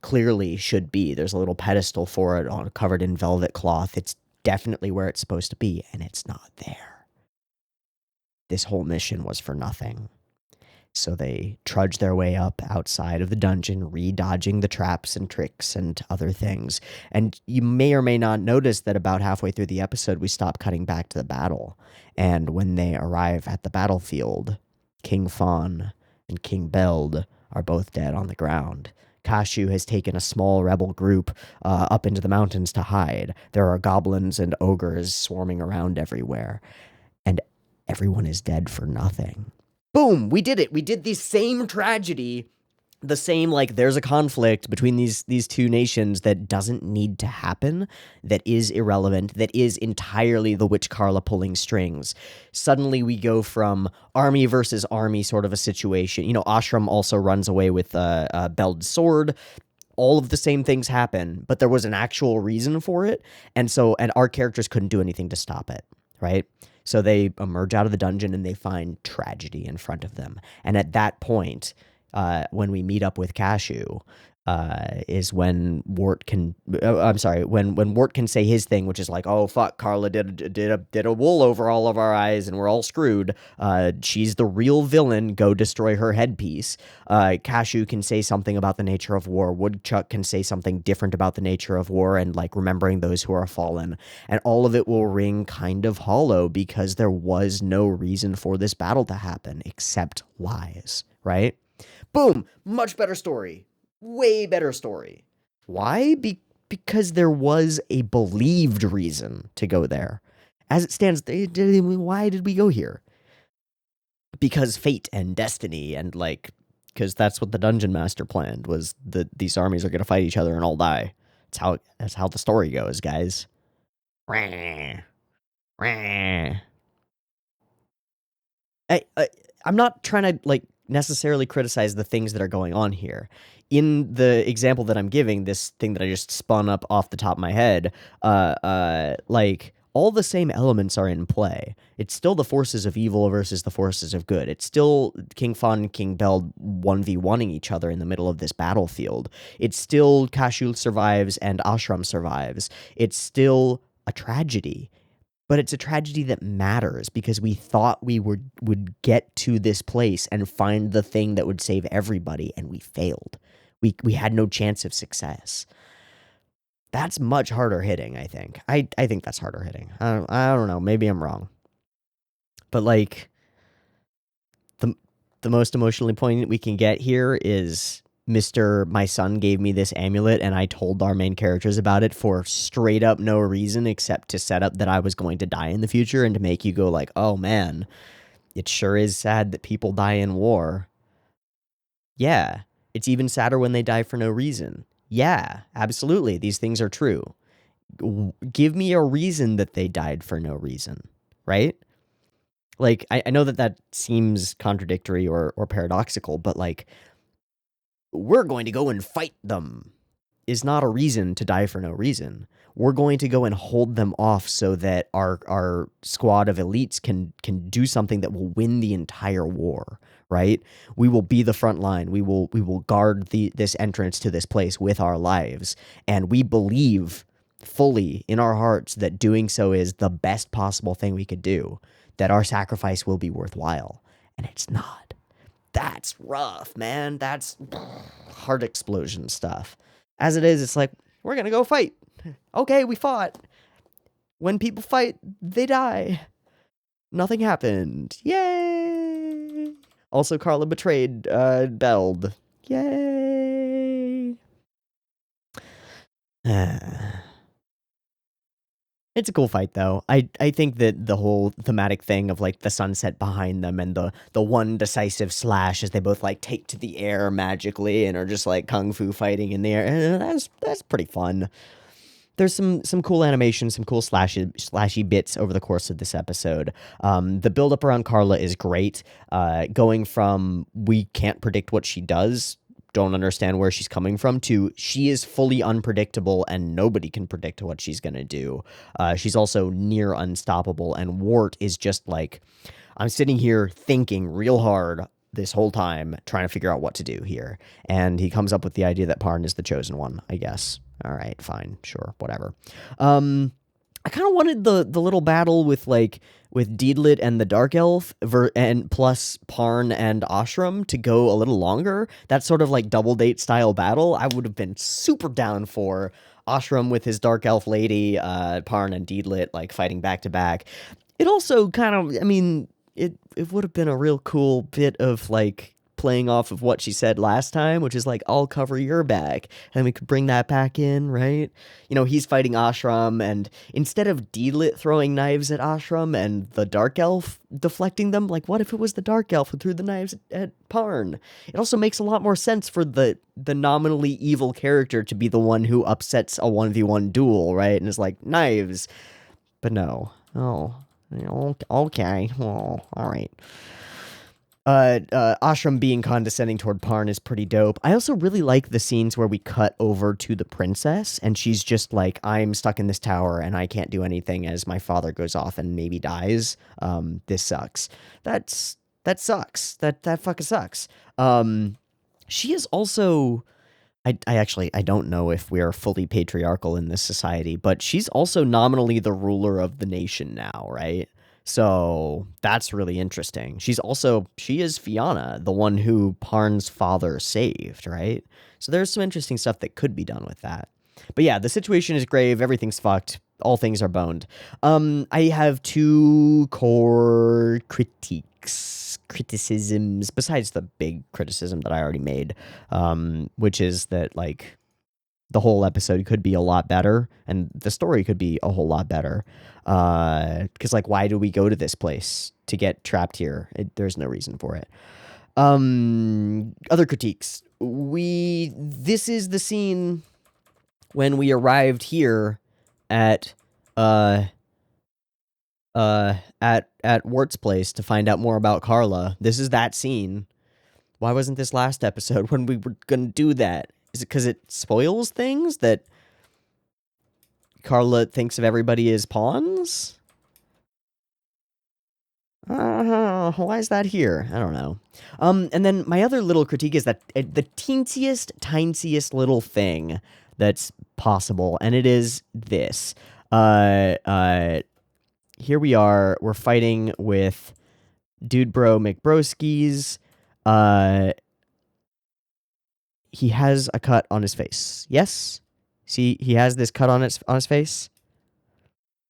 clearly should be. There's a little pedestal for it covered in velvet cloth. It's definitely where it's supposed to be, and it's not there. This whole mission was for nothing. So they trudge their way up outside of the dungeon, re-dodging the traps and tricks and other things. And you may or may not notice that about halfway through the episode, we stop cutting back to the battle. And when they arrive at the battlefield, King Fawn and King Beld are both dead on the ground. Kashu has taken a small rebel group up into the mountains to hide. There are goblins and ogres swarming around everywhere. And everyone is dead for nothing. Boom! We did it! We did the same tragedy. The same, like, there's a conflict between these two nations that doesn't need to happen, that is irrelevant, that is entirely the witch Carla pulling strings. Suddenly we go from army versus army sort of a situation. You know, Ashram also runs away with Beld's sword. All of the same things happen, but there was an actual reason for it, and our characters couldn't do anything to stop it, right? So they emerge out of the dungeon and they find tragedy in front of them. And at that point, when we meet up with Kashu, is when Wart can, when Wart can say his thing, which is like, oh fuck, Carla did a wool over all of our eyes and we're all screwed. She's the real villain. Go destroy her headpiece. Kashu can say something about the nature of war. Woodchuck can say something different about the nature of war and like remembering those who are fallen. And all of it will ring kind of hollow because there was no reason for this battle to happen except lies, right? Boom! Much better story. Way better story. Why? Because there was a believed reason to go there. As it stands, why did we go here? Because fate and destiny and like, because that's what the dungeon master planned, was that these armies are going to fight each other and all die. That's how the story goes, guys. I'm not trying to like necessarily criticize the things that are going on here. In the example that I'm giving, this thing that I just spun up off the top of my head, like all the same elements are in play. It's still the forces of evil versus the forces of good. It's still King Fan and King Beld 1v1ing each other in the middle of this battlefield. It's still Kashul survives and Ashram survives. It's still a tragedy. But it's a tragedy that matters because we thought we would get to this place and find the thing that would save everybody, and we failed. We had no chance of success. That's much harder hitting, I think. I think that's harder hitting. I don't know. Maybe I'm wrong. But, like, the most emotionally poignant we can get here is Mr. My son gave me this amulet and I told our main characters about it for straight up no reason except to set up that I was going to die in the future and to make you go like, oh man, it sure is sad that people die in war. Yeah, it's even sadder when they die for no reason. Yeah, absolutely. These things are true. Give me a reason that they died for no reason, right? Like, I know that seems contradictory or paradoxical, but like, we're going to go and fight them is not a reason to die for no reason. We're going to go and hold them off so that our squad of elites can do something that will win the entire war, right? We will be the front line. We will guard this entrance to this place with our lives, and we believe fully in our hearts that doing so is the best possible thing we could do, that our sacrifice will be worthwhile, and it's not. That's rough, man. That's heart explosion stuff. As it is, it's like, we're going to go fight. Okay, we fought. When people fight, they die. Nothing happened. Yay! Also, Carla betrayed Beld. Yay! It's a cool fight, though. I think that the whole thematic thing of, like, the sunset behind them and the one decisive slash as they both, like, take to the air magically and are just, like, kung fu fighting in the air, that's pretty fun. There's some cool animation, some cool slashy bits over the course of this episode. The build-up around Carla is great. Going from we can't predict what she does, don't understand where she's coming from, to she is fully unpredictable and nobody can predict what she's going to do. She's also near unstoppable, and Wart is just like, I'm sitting here thinking real hard this whole time, trying to figure out what to do here. And he comes up with the idea that Parn is the chosen one, I guess. All right, fine, sure, whatever. I kind of wanted the little battle with Deedlit and the Dark Elf and plus Parn and Ashram to go a little longer. That sort of like double date style battle, I would have been super down for. Ashram with his Dark Elf lady, Parn and Deedlit like fighting back to back. It also kind of, I mean, it would have been a real cool bit of like playing off of what she said last time, which is like, I'll cover your back, and we could bring that back in, right? You know, he's fighting Ashram, and instead of Deedlit throwing knives at Ashram and the Dark Elf deflecting them, like, what if it was the Dark Elf who threw the knives at Parn? It also makes a lot more sense for the nominally evil character to be the one who upsets a 1v1 duel, right? And is like, knives. But no. Oh, okay. Oh, all right. Ashram being condescending toward Parn is pretty dope. I also really like the scenes where we cut over to the princess and she's just like, I'm stuck in this tower and I can't do anything as my father goes off and maybe dies. This sucks. That sucks. That fucking sucks. She is also, I don't know if we are fully patriarchal in this society, but she's also nominally the ruler of the nation now, right? So that's really interesting. She is Fianna, the one who Parn's father saved, right? So there's some interesting stuff that could be done with that. But yeah, the situation is grave. Everything's fucked. All things are boned. I have two core criticisms, besides the big criticism that I already made, which is that, like, the whole episode could be a lot better, and the story could be a whole lot better. Because, like, why do we go to this place to get trapped here? There's no reason for it. Other critiques. This is the scene when we arrived here at Wart's place to find out more about Carla. This is that scene. Why wasn't this last episode when we were gonna do that? Is it because it spoils things that Carla thinks of everybody as pawns? Why is that here? I don't know. And then my other little critique is that the teensiest little thing that's possible, and it is this. Here we are, we're fighting with Dude Bro McBroskis. He has a cut on his face. Yes? See, he has this cut on his face.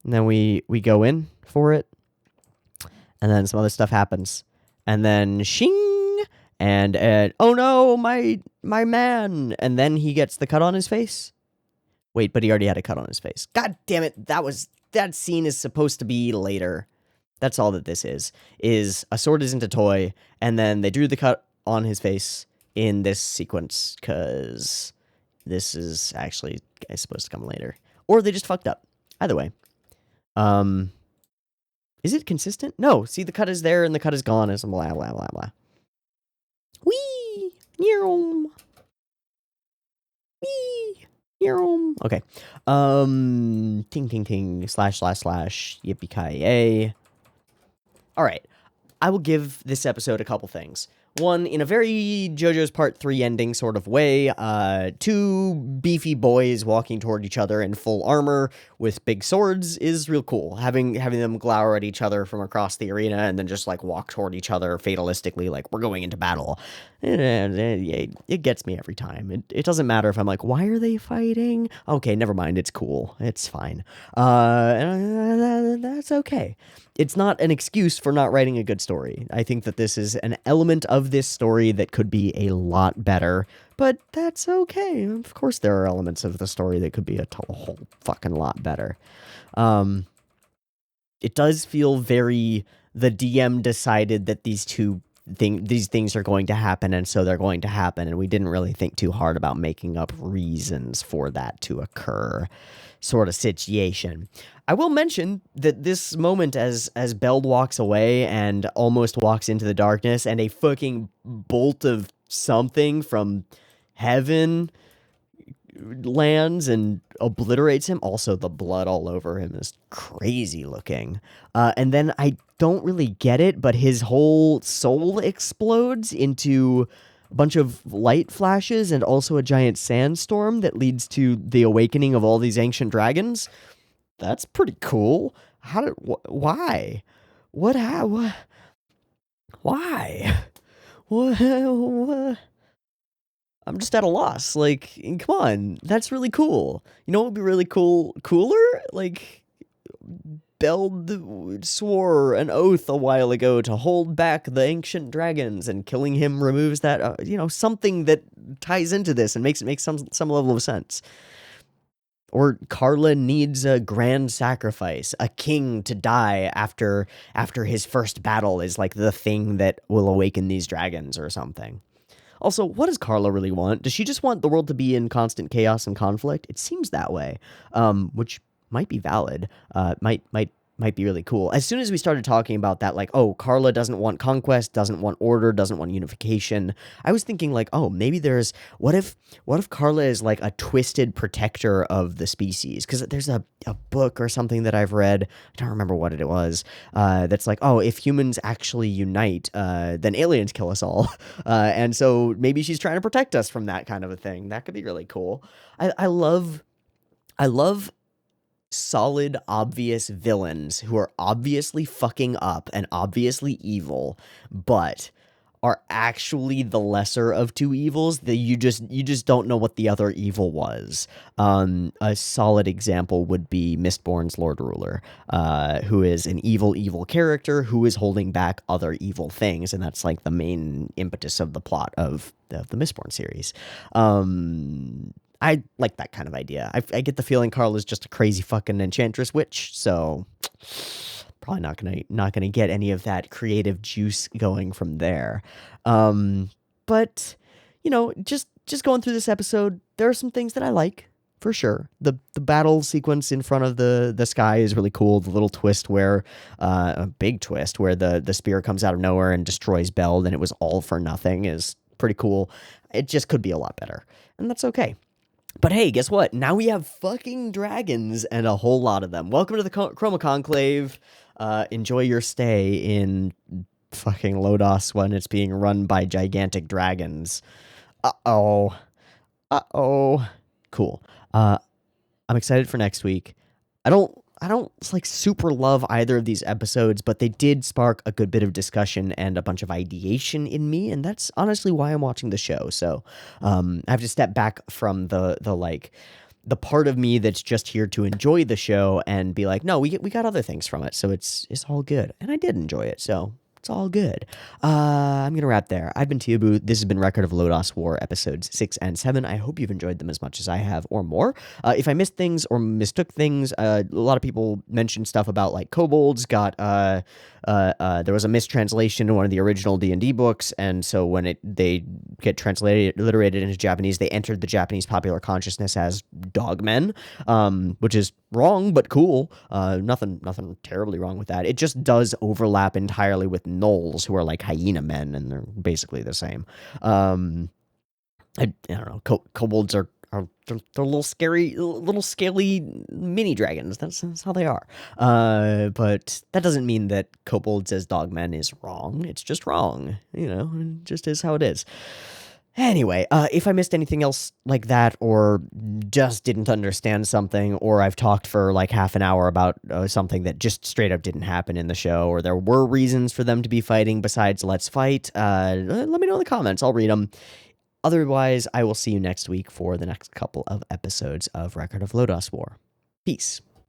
And then we go in for it. And then some other stuff happens. And then shing! And oh no, my man! And then he gets the cut on his face. Wait, but he already had a cut on his face. God damn it, that scene is supposed to be later. That's all that this is a sword isn't a toy, and then they drew the cut on his face in this sequence, because this is actually supposed to come later. Or they just fucked up. Either way. Is it consistent? No. See, the cut is there and the cut is gone. It's blah, blah, blah, blah. Wee! Nearom! Wee! Nearom! Okay. Ting, ting, ting, slash, yippee-ki-yay. Alright. I will give this episode a couple things. One, in a very JoJo's Part 3 ending sort of way, two beefy boys walking toward each other in full armor with big swords is real cool. Having them glower at each other from across the arena and then just, like, walk toward each other fatalistically, like, we're going into battle. It gets me every time. It doesn't matter if I'm like, why are they fighting? Okay, never mind, it's cool. It's fine. That's okay. It's not an excuse for not writing a good story. I think that this is an element of this story that could be a lot better, but that's okay. Of course there are elements of the story that could be a whole fucking lot better. It does feel very, the DM decided that these things are going to happen, and so they're going to happen, and we didn't really think too hard about making up reasons for that to occur sort of situation. I will mention that this moment as Beld walks away and almost walks into the darkness and a fucking bolt of something from heaven lands and obliterates him. Also, the blood all over him is crazy looking. And then I don't really get it, but his whole soul explodes into a bunch of light flashes and also a giant sandstorm that leads to the awakening of all these ancient dragons. That's pretty cool. Why? Why? What? I'm just at a loss. Like, come on. That's really cool. You know what would be really cooler? Like, Beld swore an oath a while ago to hold back the ancient dragons, and killing him removes that, something that ties into this and makes it make some level of sense. Or Carla needs a grand sacrifice, a king to die after his first battle is like the thing that will awaken these dragons or something. Also, what does Carla really want? Does she just want the world to be in constant chaos and conflict? It seems that way, which might be valid, might be really cool. As soon as we started talking about that, like, oh, Carla doesn't want conquest, doesn't want order, doesn't want unification, I was thinking like, oh, maybe what if Carla is like a twisted protector of the species? Because there's a book or something that I've read, I don't remember what it was, that's like, oh, if humans actually unite, then aliens kill us all. And so maybe she's trying to protect us from that kind of a thing. That could be really cool. I love solid, obvious villains who are obviously fucking up and obviously evil, but are actually the lesser of two evils that you just don't know what the other evil was. A solid example would be Mistborn's Lord Ruler, who is an evil character who is holding back other evil things, and that's like the main impetus of the plot of the Mistborn series. I like that kind of idea. I get the feeling Carla's just a crazy fucking enchantress witch, so probably not gonna get any of that creative juice going from there. But just going through this episode, there are some things that I like for sure. The battle sequence in front of the sky is really cool. The little twist where a big twist where the spear comes out of nowhere and destroys Beld, and it was all for nothing is pretty cool. It just could be a lot better, and that's okay. But hey, guess what? Now we have fucking dragons and a whole lot of them. Welcome to the Chroma Conclave. Enjoy your stay in fucking Lodoss when it's being run by gigantic dragons. Uh-oh. Uh-oh. Cool. I'm excited for next week. I don't like super love either of these episodes, but they did spark a good bit of discussion and a bunch of ideation in me, and that's honestly why I'm watching the show. So, I have to step back from the part of me that's just here to enjoy the show and be like, no, we got other things from it, so it's all good, and I did enjoy it, so it's all good. I'm gonna wrap there. I've been Tiabu. This has been Record of Lodoss War episodes 6 and 7. I hope you've enjoyed them as much as I have, or more. If I missed things or mistook things, a lot of people mentioned stuff about like kobolds got there was a mistranslation in one of the original D&D books, and so when they get transliterated into Japanese, they entered the Japanese popular consciousness as dogmen, which is wrong but cool. Nothing terribly wrong with that. It just does overlap entirely with gnolls, who are like hyena men, and they're basically the same. I don't know. Kobolds are they're little scaly mini dragons. That's how they are. But that doesn't mean that kobolds as dogmen is wrong. It's just wrong. It just is how it is. Anyway, if I missed anything else like that, or just didn't understand something, or I've talked for like half an hour about something that just straight up didn't happen in the show, or there were reasons for them to be fighting besides let's fight, let me know in the comments. I'll read them. Otherwise, I will see you next week for the next couple of episodes of Record of Lodoss War. Peace.